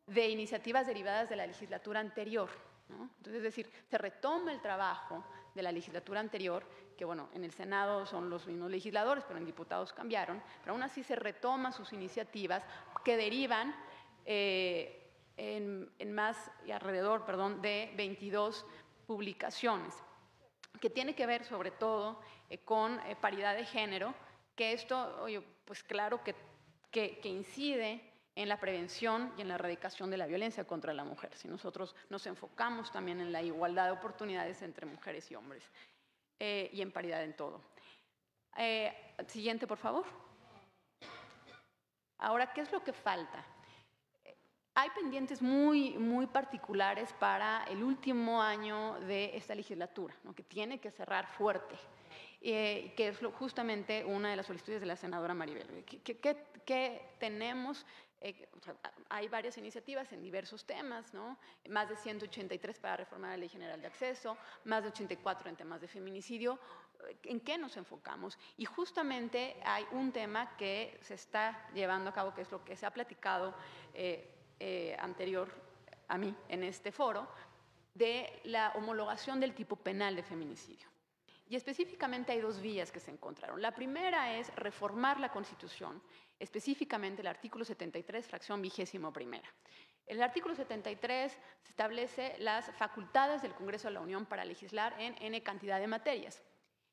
de iniciativas derivadas de la legislatura anterior, ¿no? Entonces, es decir, se retoma el trabajo de la legislatura anterior, que bueno, en el Senado son los mismos legisladores, pero en diputados cambiaron, pero aún así se retoma sus iniciativas que derivan en más y alrededor, perdón, de 22 publicaciones, que tiene que ver sobre todo con paridad de género, que esto, oye, pues claro que incide en la prevención y en la erradicación de la violencia contra la mujer. Si nosotros nos enfocamos también en la igualdad de oportunidades entre mujeres y hombres y en paridad en todo. Siguiente, por favor. Ahora, ¿qué es lo que falta? Hay pendientes muy particulares para el último año de esta legislatura, ¿no? Que tiene que cerrar fuerte, que es justamente una de las solicitudes de la senadora Maribel. ¿Qué tenemos? Hay varias iniciativas en diversos temas, ¿no? Más de 183 para reformar la Ley General de Acceso, más de 84 en temas de feminicidio. ¿En qué nos enfocamos? Y justamente hay un tema que se está llevando a cabo, que es lo que se ha platicado anterior a mí en este foro, de la homologación del tipo penal de feminicidio. Y específicamente hay 2 vías que se encontraron. La primera es reformar la Constitución, específicamente el artículo 73, fracción 21ª. El artículo 73 establece las facultades del Congreso de la Unión para legislar en N cantidad de materias.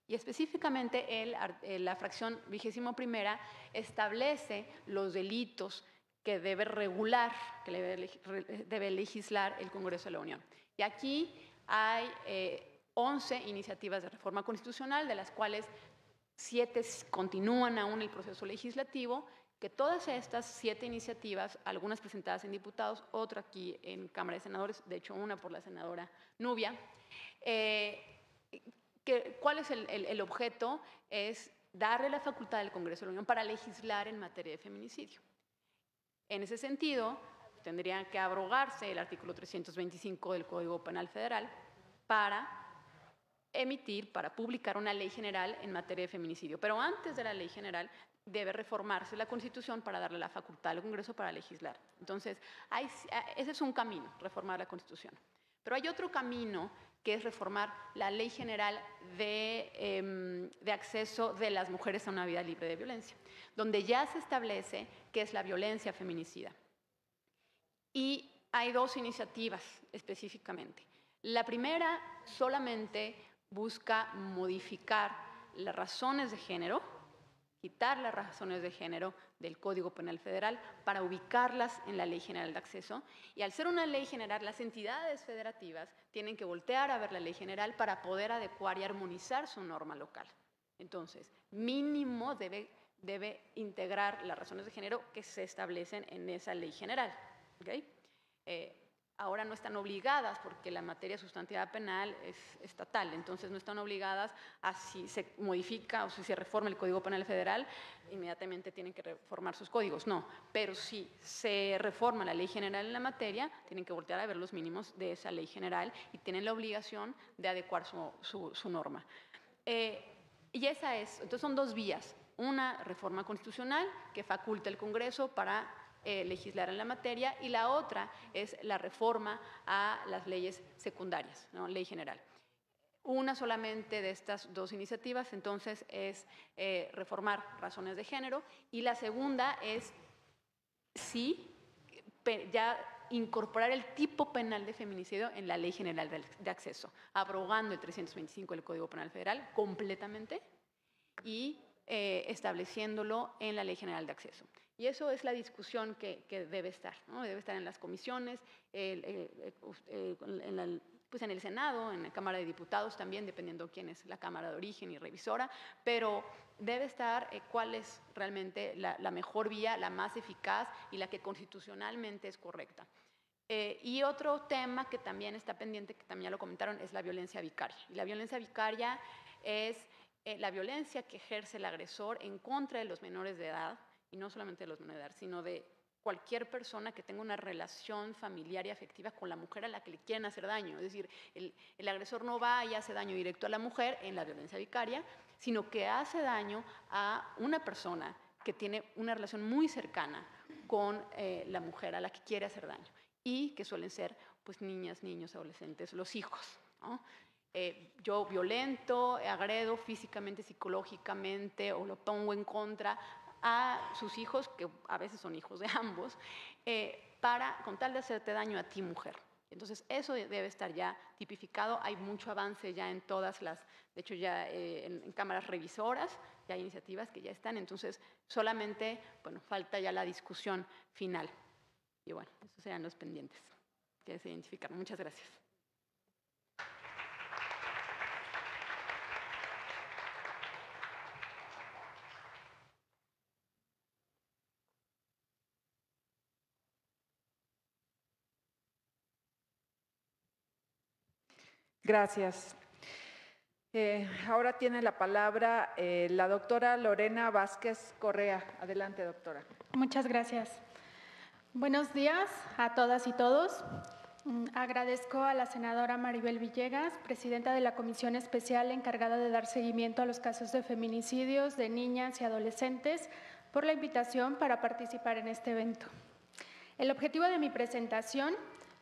Y específicamente la fracción 21ª establece los delitos que debe regular, que debe legislar el Congreso de la Unión. Y aquí hay 11 iniciativas de reforma constitucional, de las cuales 7 continúan aún el proceso legislativo, que todas estas 7 iniciativas, algunas presentadas en diputados, otra aquí en Cámara de Senadores, de hecho una por la senadora Nubia, ¿cuál es el objeto? Es darle la facultad al Congreso de la Unión para legislar en materia de feminicidio. En ese sentido, tendría que abrogarse el artículo 325 del Código Penal Federal para publicar una ley general en materia de feminicidio. Pero antes de la ley general debe reformarse la Constitución para darle la facultad al Congreso para legislar. Entonces, ese es un camino, reformar la Constitución. Pero hay otro camino, que es reformar la ley general de acceso de las mujeres a una vida libre de violencia, donde ya se establece qué es la violencia feminicida. Y hay 2 iniciativas específicamente. La primera solamente busca modificar las razones de género, quitar las razones de género del Código Penal Federal para ubicarlas en la Ley General de Acceso. Y al ser una ley general, las entidades federativas tienen que voltear a ver la ley general para poder adecuar y armonizar su norma local. Entonces, mínimo debe integrar las razones de género que se establecen en esa ley general. ¿Okay? Ahora no están obligadas, porque la materia sustantiva penal es estatal, entonces no están obligadas a, si se modifica o si se reforma el Código Penal Federal, inmediatamente tienen que reformar sus códigos, no. Pero si se reforma la ley general en la materia, tienen que voltear a ver los mínimos de esa ley general y tienen la obligación de adecuar su norma. Y esa es, entonces son 2 vías. Una, reforma constitucional que faculta al Congreso para legislar en la materia, y la otra es la reforma a las leyes secundarias, ¿no? Ley general. Una solamente de estas 2 iniciativas, entonces, es reformar razones de género, y la segunda es sí, ya incorporar el tipo penal de feminicidio en la Ley General de Acceso, abrogando el 325 del Código Penal Federal completamente y estableciéndolo en la Ley General de Acceso. Y eso es la discusión que debe estar, ¿no? Debe estar en las comisiones, en pues en el Senado, en la Cámara de Diputados también, dependiendo quién es la Cámara de origen y revisora, pero debe estar cuál es realmente la mejor vía, la más eficaz y la que constitucionalmente es correcta. Y otro tema que también está pendiente, que también ya lo comentaron, es la violencia vicaria. Y la violencia vicaria es la violencia que ejerce el agresor en contra de los menores de edad, y no solamente de los menores de edad, sino de cualquier persona que tenga una relación familiar y afectiva con la mujer a la que le quieren hacer daño. Es decir, el agresor no va y hace daño directo a la mujer en la violencia vicaria, sino que hace daño a una persona que tiene una relación muy cercana con la mujer a la que quiere hacer daño, y que suelen ser pues niñas, niños, adolescentes, los hijos, ¿no? Yo violento, agredo físicamente, psicológicamente, o lo pongo en contra a sus hijos, que a veces son hijos de ambos, con tal de hacerte daño a ti, mujer. Entonces, eso debe estar ya tipificado. Hay mucho avance ya en todas las, de hecho ya en cámaras revisoras, ya hay iniciativas que ya están, entonces solamente, bueno, falta ya la discusión final. Y bueno, esos serán los pendientes que se identificaron. Muchas gracias. Gracias. Ahora tiene la palabra la doctora Lorena Vázquez Correa. Adelante, doctora. Muchas gracias. Buenos días a todas y todos. Agradezco a la senadora Maribel Villegas, presidenta de la Comisión Especial encargada de dar seguimiento a los casos de feminicidios de niñas y adolescentes, por la invitación para participar en este evento. El objetivo de mi presentación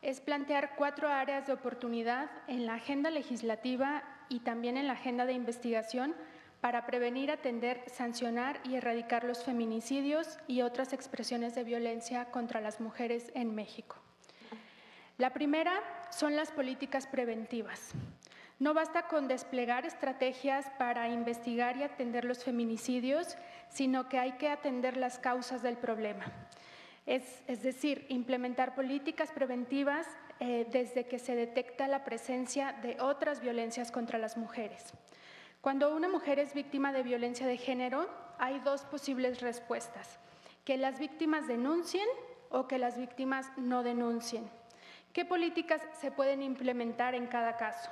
es plantear 4 áreas de oportunidad en la agenda legislativa y también en la agenda de investigación para prevenir, atender, sancionar y erradicar los feminicidios y otras expresiones de violencia contra las mujeres en México. La primera son las políticas preventivas. No basta con desplegar estrategias para investigar y atender los feminicidios, sino que hay que atender las causas del problema. Es decir, implementar políticas preventivas desde que se detecta la presencia de otras violencias contra las mujeres. Cuando una mujer es víctima de violencia de género, hay 2 posibles respuestas: que las víctimas denuncien o que las víctimas no denuncien. ¿Qué políticas se pueden implementar en cada caso?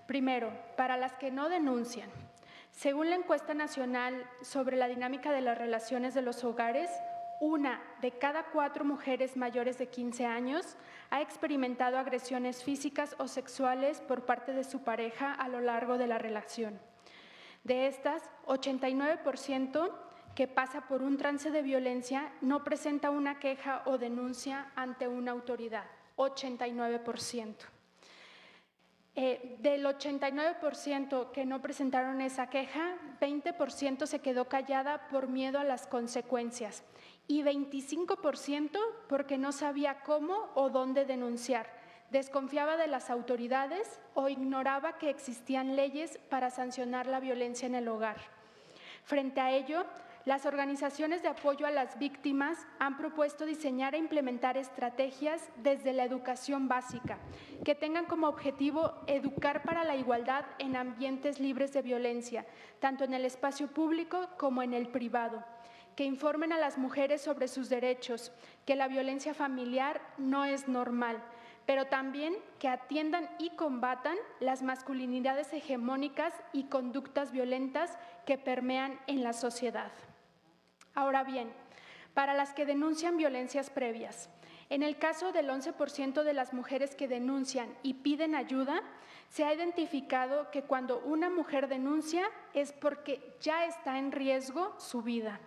Primero, para las que no denuncian. Según la encuesta nacional sobre la dinámica de las relaciones de los hogares, 1 de cada 4 mujeres mayores de 15 años ha experimentado agresiones físicas o sexuales por parte de su pareja a lo largo de la relación. De estas, 89% que pasa por un trance de violencia no presenta una queja o denuncia ante una autoridad. 89%. Del 89% que no presentaron esa queja, 20% se quedó callada por miedo a las consecuencias y 25% porque no sabía cómo o dónde denunciar, desconfiaba de las autoridades o ignoraba que existían leyes para sancionar la violencia en el hogar. Frente a ello, las organizaciones de apoyo a las víctimas han propuesto diseñar e implementar estrategias desde la educación básica, que tengan como objetivo educar para la igualdad en ambientes libres de violencia, tanto en el espacio público como en el privado, que informen a las mujeres sobre sus derechos, que la violencia familiar no es normal, pero también que atiendan y combatan las masculinidades hegemónicas y conductas violentas que permean en la sociedad. Ahora bien, para las que denuncian violencias previas, en el caso del 11% de las mujeres que denuncian y piden ayuda, se ha identificado que cuando una mujer denuncia es porque ya está en riesgo su vida.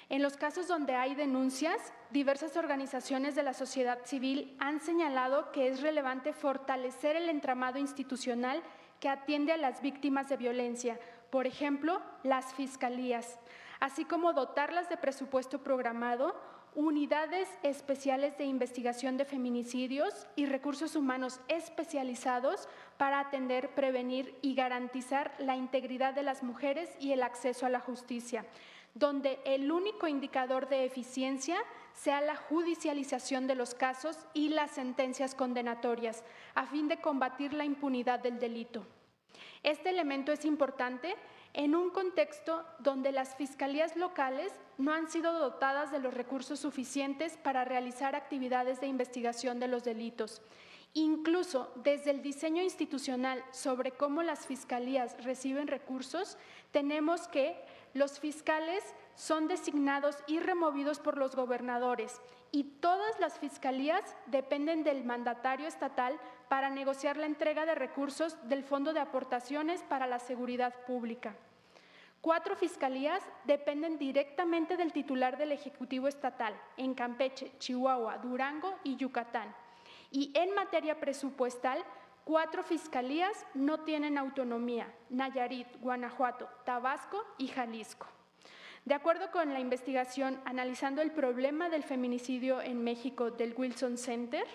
En los casos donde hay denuncias, diversas organizaciones de la sociedad civil han señalado que es relevante fortalecer el entramado institucional que atiende a las víctimas de violencia, por ejemplo, las fiscalías, así como dotarlas de presupuesto programado, unidades especiales de investigación de feminicidios y recursos humanos especializados para atender, prevenir y garantizar la integridad de las mujeres y el acceso a la justicia, donde el único indicador de eficiencia sea la judicialización de los casos y las sentencias condenatorias, a fin de combatir la impunidad del delito. Este elemento es importante en un contexto donde las fiscalías locales no han sido dotadas de los recursos suficientes para realizar actividades de investigación de los delitos. Incluso desde el diseño institucional sobre cómo las fiscalías reciben recursos, tenemos que los fiscales son designados y removidos por los gobernadores y todas las fiscalías dependen del mandatario estatal para negociar la entrega de recursos del Fondo de Aportaciones para la Seguridad Pública. 4 fiscalías dependen directamente del titular del Ejecutivo Estatal en Campeche, Chihuahua, Durango y Yucatán. Y en materia presupuestal, 4 fiscalías no tienen autonomía: Nayarit, Guanajuato, Tabasco y Jalisco. De acuerdo con la investigación analizando el problema del feminicidio en México del Wilson Center,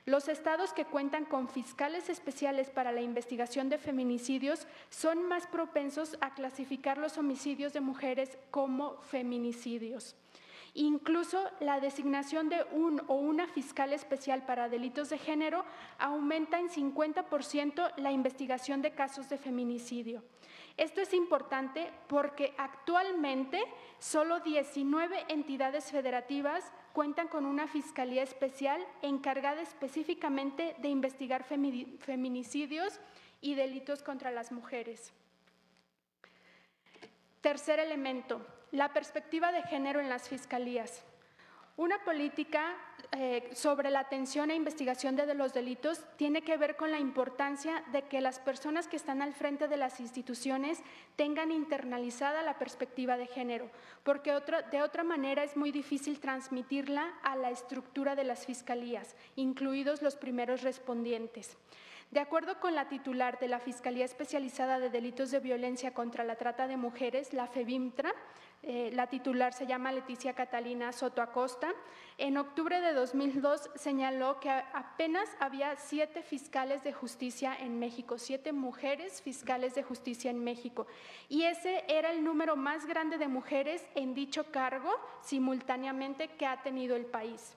los estados que cuentan con fiscales especiales para la investigación de feminicidios son más propensos a clasificar los homicidios de mujeres como feminicidios. Incluso la designación de un o una fiscal especial para delitos de género aumenta en 50% la investigación de casos de feminicidio. Esto es importante porque actualmente solo 19 entidades federativas cuentan con una fiscalía especial encargada específicamente de investigar feminicidios y delitos contra las mujeres. Tercer elemento, la perspectiva de género en las fiscalías. Una política sobre la atención e investigación de los delitos tiene que ver con la importancia de que las personas que están al frente de las instituciones tengan internalizada la perspectiva de género, porque de otra manera es muy difícil transmitirla a la estructura de las fiscalías, incluidos los primeros respondientes. De acuerdo con la titular de la Fiscalía Especializada de Delitos de Violencia contra la Trata de Mujeres, la FEVIMTRA, la titular se llama Leticia Catalina Soto Acosta, en octubre de 2002 señaló que apenas había 7 fiscales de justicia en México, 7 mujeres fiscales de justicia en México, y ese era el número más grande de mujeres en dicho cargo simultáneamente que ha tenido el país.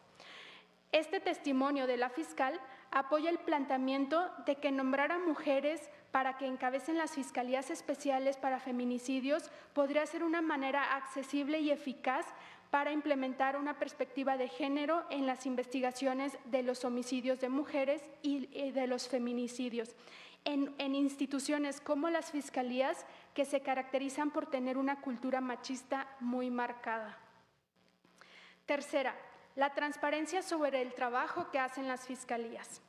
Este testimonio de la fiscal apoya el planteamiento de que nombrar a mujeres para que encabecen las fiscalías especiales para feminicidios podría ser una manera accesible y eficaz para implementar una perspectiva de género en las investigaciones de los homicidios de mujeres y de los feminicidios, en instituciones como las fiscalías que se caracterizan por tener una cultura machista muy marcada. Tercera, la transparencia sobre el trabajo que hacen las fiscalías.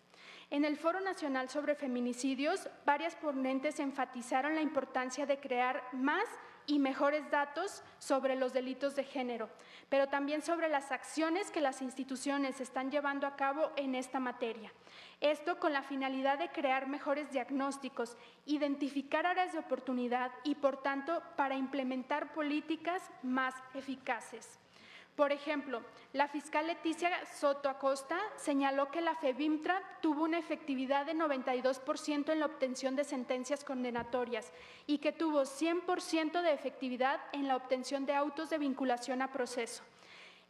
En el Foro Nacional sobre Feminicidios, varias ponentes enfatizaron la importancia de crear más y mejores datos sobre los delitos de género, pero también sobre las acciones que las instituciones están llevando a cabo en esta materia. Esto con la finalidad de crear mejores diagnósticos, identificar áreas de oportunidad y, por tanto, para implementar políticas más eficaces. Por ejemplo, la fiscal Leticia Soto Acosta señaló que la FEVIMTRA tuvo una efectividad de 92% en la obtención de sentencias condenatorias y que tuvo 100% de efectividad en la obtención de autos de vinculación a proceso.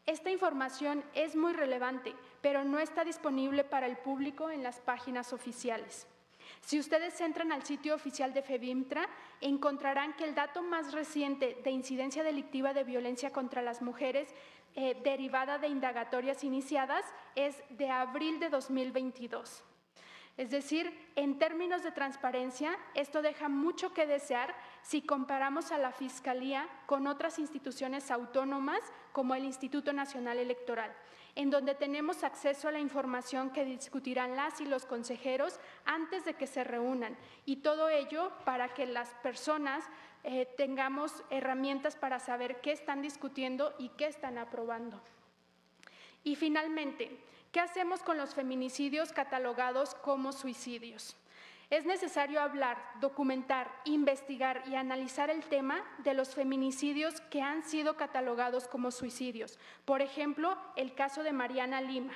Esta información es muy relevante, pero no está disponible para el público en las páginas oficiales. Si ustedes entran al sitio oficial de FEVIMTRA, encontrarán que el dato más reciente de incidencia delictiva de violencia contra las mujeres derivada de indagatorias iniciadas es de abril de 2022. Es decir, en términos de transparencia, esto deja mucho que desear si comparamos a la Fiscalía con otras instituciones autónomas como el Instituto Nacional Electoral, en donde tenemos acceso a la información que discutirán las y los consejeros antes de que se reúnan, y todo ello para que las personas tengamos herramientas para saber qué están discutiendo y qué están aprobando. Y finalmente, ¿qué hacemos con los feminicidios catalogados como suicidios? Es necesario hablar, documentar, investigar y analizar el tema de los feminicidios que han sido catalogados como suicidios. Por ejemplo, el caso de Mariana Lima.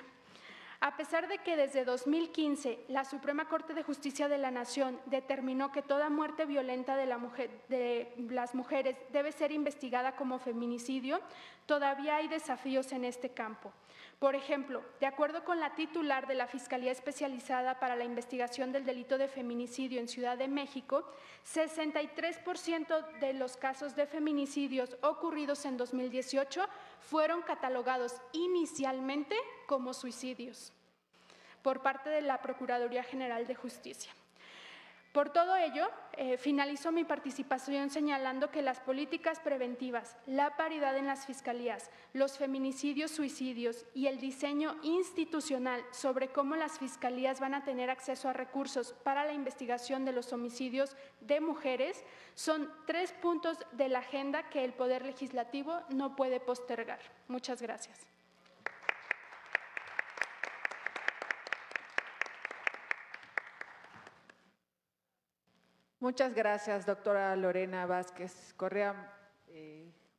A pesar de que desde 2015 la Suprema Corte de Justicia de la Nación determinó que toda muerte violenta de las mujeres debe ser investigada como feminicidio, todavía hay desafíos en este campo. Por ejemplo, de acuerdo con la titular de la Fiscalía Especializada para la Investigación del Delito de Feminicidio en Ciudad de México, 63% de los casos de feminicidios ocurridos en 2018 fueron catalogados inicialmente como suicidios por parte de la Procuraduría General de Justicia. Por todo ello, finalizo mi participación señalando que las políticas preventivas, la paridad en las fiscalías, los feminicidios, suicidios y el diseño institucional sobre cómo las fiscalías van a tener acceso a recursos para la investigación de los homicidios de mujeres son 3 puntos de la agenda que el Poder Legislativo no puede postergar. Muchas gracias. Muchas gracias, doctora Lorena Vázquez Correa.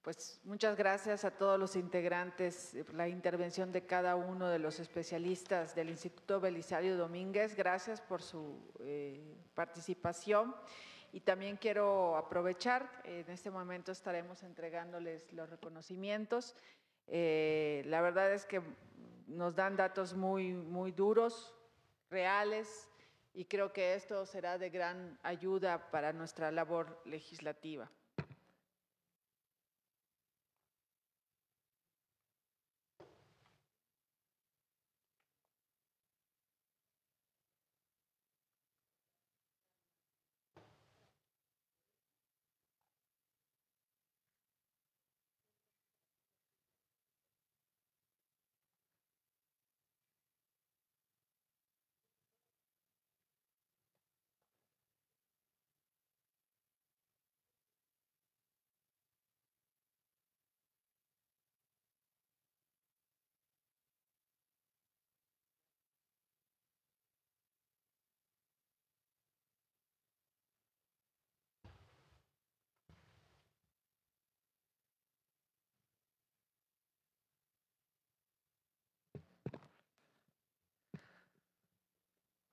Pues muchas gracias a todos los integrantes, la intervención de cada uno de los especialistas del Instituto Belisario Domínguez. Gracias por su participación. Y también quiero aprovechar, en este momento estaremos entregándoles los reconocimientos. La verdad es que nos dan datos muy duros, reales, y creo que esto será de gran ayuda para nuestra labor legislativa.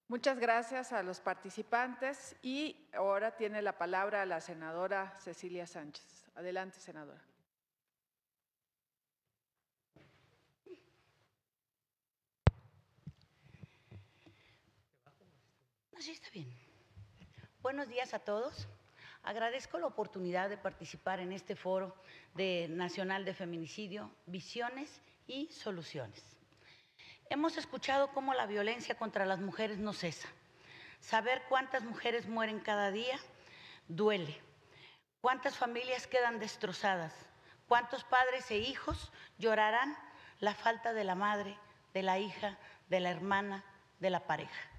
Muchas gracias a los participantes y ahora tiene la palabra la senadora Cecilia Sánchez. Adelante, senadora. Sí, está bien. Buenos días a todos. Agradezco la oportunidad de participar en este foro nacional de feminicidio, visiones y soluciones. Hemos escuchado cómo la violencia contra las mujeres no cesa. Saber cuántas mujeres mueren cada día duele. Cuántas familias quedan destrozadas. Cuántos padres e hijos llorarán la falta de la madre, de la hija, de la hermana, de la pareja.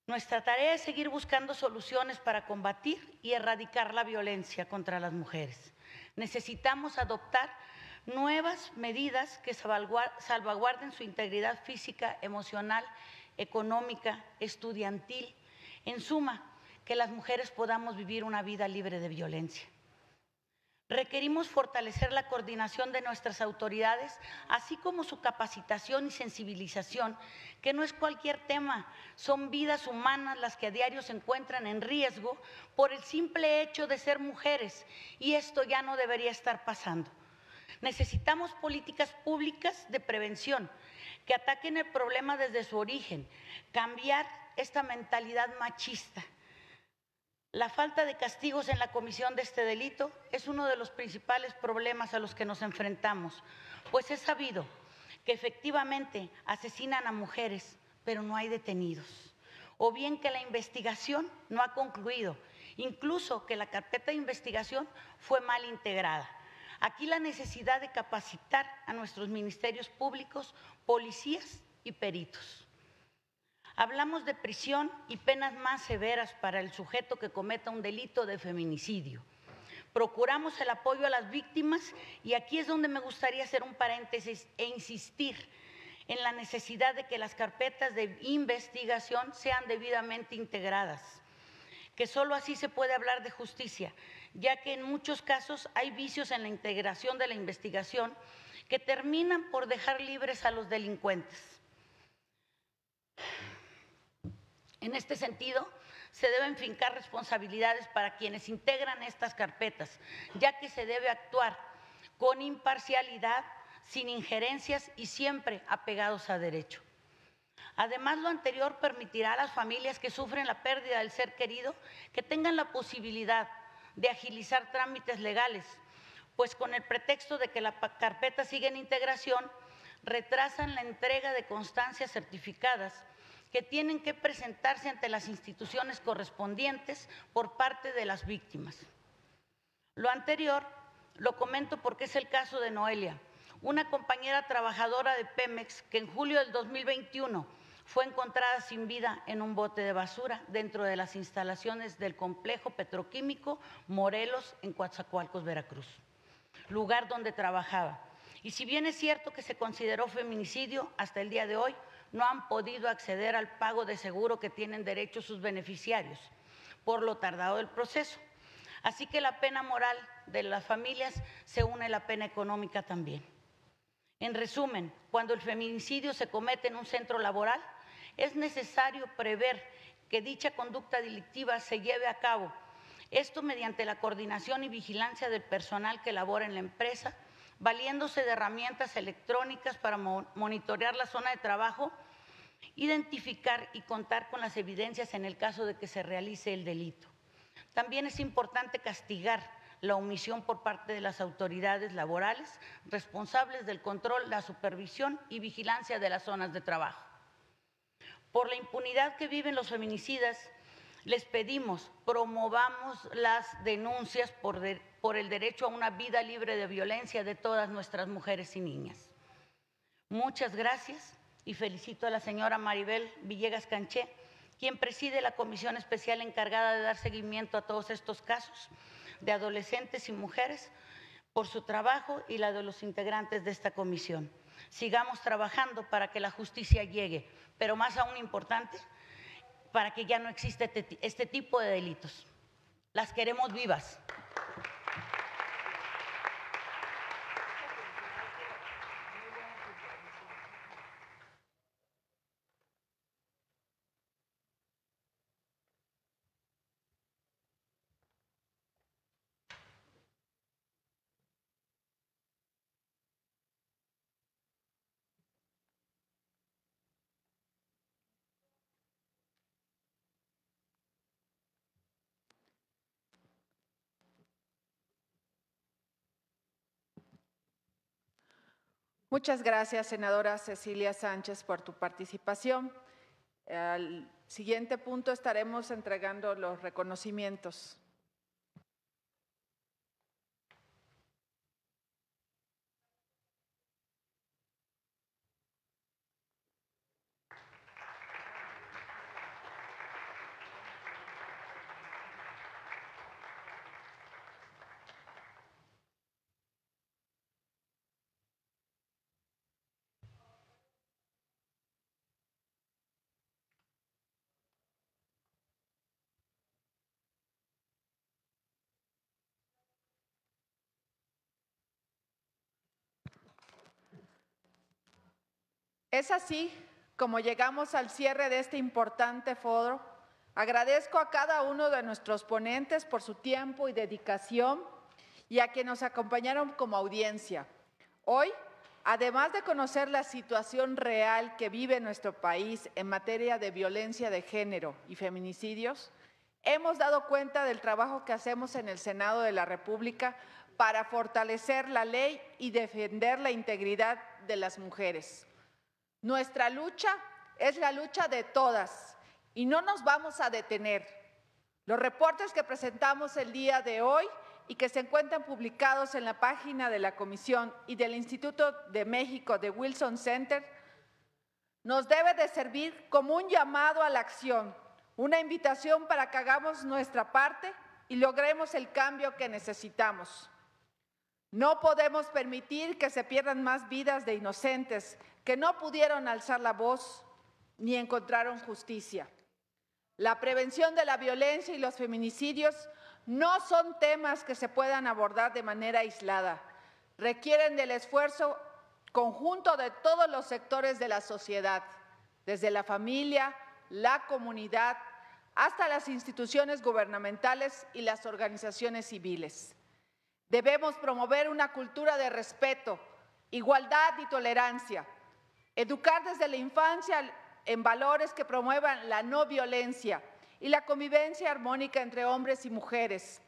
Nuestra tarea es seguir buscando soluciones para combatir y erradicar la violencia contra las mujeres. Necesitamos adoptar nuevas medidas que salvaguarden su integridad física, emocional, económica, estudiantil. En suma, que las mujeres podamos vivir una vida libre de violencia. Requerimos fortalecer la coordinación de nuestras autoridades, así como su capacitación y sensibilización, que no es cualquier tema, son vidas humanas las que a diario se encuentran en riesgo por el simple hecho de ser mujeres, y esto ya no debería estar pasando. Necesitamos políticas públicas de prevención que ataquen el problema desde su origen, cambiar esta mentalidad machista. La falta de castigos en la comisión de este delito es uno de los principales problemas a los que nos enfrentamos, pues es sabido que efectivamente asesinan a mujeres, pero no hay detenidos, o bien que la investigación no ha concluido, incluso que la carpeta de investigación fue mal integrada. Aquí la necesidad de capacitar a nuestros ministerios públicos, policías y peritos. Hablamos de prisión y penas más severas para el sujeto que cometa un delito de feminicidio. Procuramos el apoyo a las víctimas y aquí es donde me gustaría hacer un paréntesis e insistir en la necesidad de que las carpetas de investigación sean debidamente integradas, que solo así se puede hablar de justicia, ya que en muchos casos hay vicios en la integración de la investigación que terminan por dejar libres a los delincuentes. En este sentido, se deben fincar responsabilidades para quienes integran estas carpetas, ya que se debe actuar con imparcialidad, sin injerencias y siempre apegados a derecho. Además, lo anterior permitirá a las familias que sufren la pérdida del ser querido que tengan la posibilidad de agilizar trámites legales, pues con el pretexto de que la carpeta sigue en integración, retrasan la entrega de constancias certificadas que tienen que presentarse ante las instituciones correspondientes por parte de las víctimas. Lo anterior lo comento porque es el caso de Noelia, una compañera trabajadora de Pemex que en julio del 2021 fue encontrada sin vida en un bote de basura dentro de las instalaciones del complejo petroquímico Morelos en Coatzacoalcos, Veracruz, lugar donde trabajaba. Y si bien es cierto que se consideró feminicidio, hasta el día de hoy no han podido acceder al pago de seguro que tienen derecho sus beneficiarios, por lo tardado del proceso. Así que la pena moral de las familias se une a la pena económica también. En resumen, cuando el feminicidio se comete en un centro laboral, es necesario prever que dicha conducta delictiva se lleve a cabo. Esto mediante la coordinación y vigilancia del personal que labora en la empresa, valiéndose de herramientas electrónicas para monitorear la zona de trabajo, identificar y contar con las evidencias en el caso de que se realice el delito. También es importante castigar la omisión por parte de las autoridades laborales responsables del control, la supervisión y vigilancia de las zonas de trabajo. Por la impunidad que viven los feminicidas, les pedimos, promovamos las denuncias por el derecho a una vida libre de violencia de todas nuestras mujeres y niñas. Muchas gracias y felicito a la señora Maribel Villegas Canché, quien preside la comisión especial encargada de dar seguimiento a todos estos casos de adolescentes y mujeres, por su trabajo y la de los integrantes de esta comisión. Sigamos trabajando para que la justicia llegue, pero más aún importante, para que ya no exista este tipo de delitos. Las queremos vivas. Muchas gracias, senadora Cecilia Sánchez, por tu participación. Al siguiente punto estaremos entregando los reconocimientos. Es así como llegamos al cierre de este importante foro. Agradezco a cada uno de nuestros ponentes por su tiempo y dedicación y a quienes nos acompañaron como audiencia. Hoy, además de conocer la situación real que vive nuestro país en materia de violencia de género y feminicidios, hemos dado cuenta del trabajo que hacemos en el Senado de la República para fortalecer la ley y defender la integridad de las mujeres. Nuestra lucha es la lucha de todas y no nos vamos a detener. Los reportes que presentamos el día de hoy y que se encuentran publicados en la página de la Comisión y del Instituto de México de Wilson Center nos debe de servir como un llamado a la acción, una invitación para que hagamos nuestra parte y logremos el cambio que necesitamos. No podemos permitir que se pierdan más vidas de inocentes que no pudieron alzar la voz ni encontraron justicia. La prevención de la violencia y los feminicidios no son temas que se puedan abordar de manera aislada. Requieren del esfuerzo conjunto de todos los sectores de la sociedad, desde la familia, la comunidad, hasta las instituciones gubernamentales y las organizaciones civiles. Debemos promover una cultura de respeto, igualdad y tolerancia, educar desde la infancia en valores que promuevan la no violencia y la convivencia armónica entre hombres y mujeres,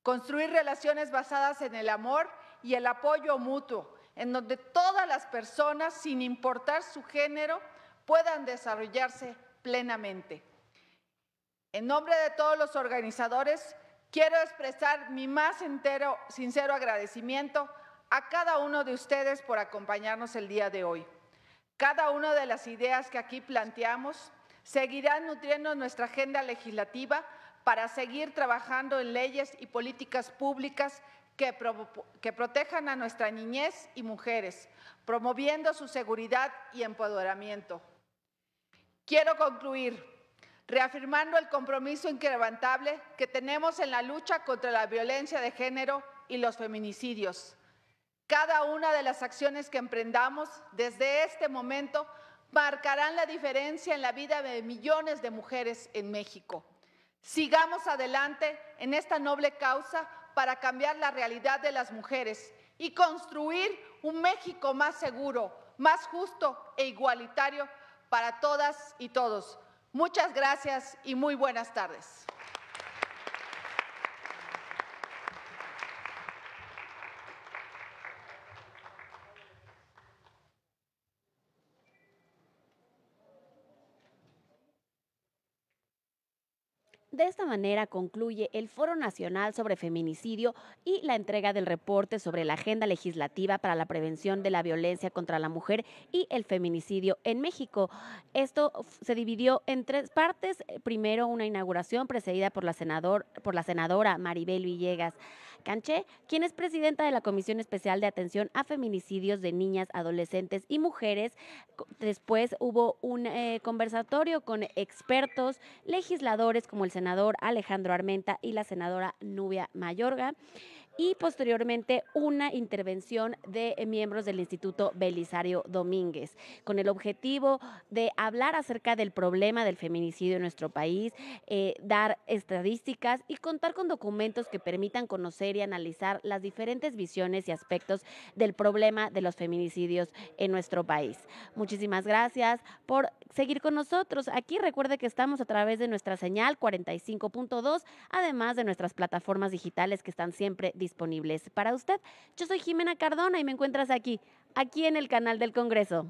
construir relaciones basadas en el amor y el apoyo mutuo, en donde todas las personas, sin importar su género, puedan desarrollarse plenamente. En nombre de todos los organizadores, quiero expresar mi más sincero agradecimiento a cada uno de ustedes por acompañarnos el día de hoy. Cada una de las ideas que aquí planteamos seguirán nutriendo nuestra agenda legislativa para seguir trabajando en leyes y políticas públicas que protejan a nuestra niñez y mujeres, promoviendo su seguridad y empoderamiento. Quiero concluir reafirmando el compromiso inquebrantable que tenemos en la lucha contra la violencia de género y los feminicidios. Cada una de las acciones que emprendamos desde este momento marcarán la diferencia en la vida de millones de mujeres en México. Sigamos adelante en esta noble causa para cambiar la realidad de las mujeres y construir un México más seguro, más justo e igualitario para todas y todos. Muchas gracias y muy buenas tardes. De esta manera concluye el Foro Nacional sobre Feminicidio y la entrega del reporte sobre la agenda legislativa para la prevención de la violencia contra la mujer y el feminicidio en México. Esto se dividió en tres partes. Primero, una inauguración precedida por la senadora Maribel Villegas Canché, quien es presidenta de la Comisión Especial de Atención a Feminicidios de Niñas, Adolescentes y Mujeres. Después hubo un conversatorio con expertos, legisladores como el senador Alejandro Armenta y la senadora Nubia Mayorga, y posteriormente una intervención de miembros del Instituto Belisario Domínguez, con el objetivo de hablar acerca del problema del feminicidio en nuestro país, dar estadísticas y contar con documentos que permitan conocer y analizar las diferentes visiones y aspectos del problema de los feminicidios en nuestro país. Muchísimas gracias por seguir con nosotros. Aquí recuerde que estamos a través de nuestra señal 45.2, además de nuestras plataformas digitales que están siempre disponibles para usted. Yo soy Jimena Cardona y me encuentras aquí en el canal del Congreso.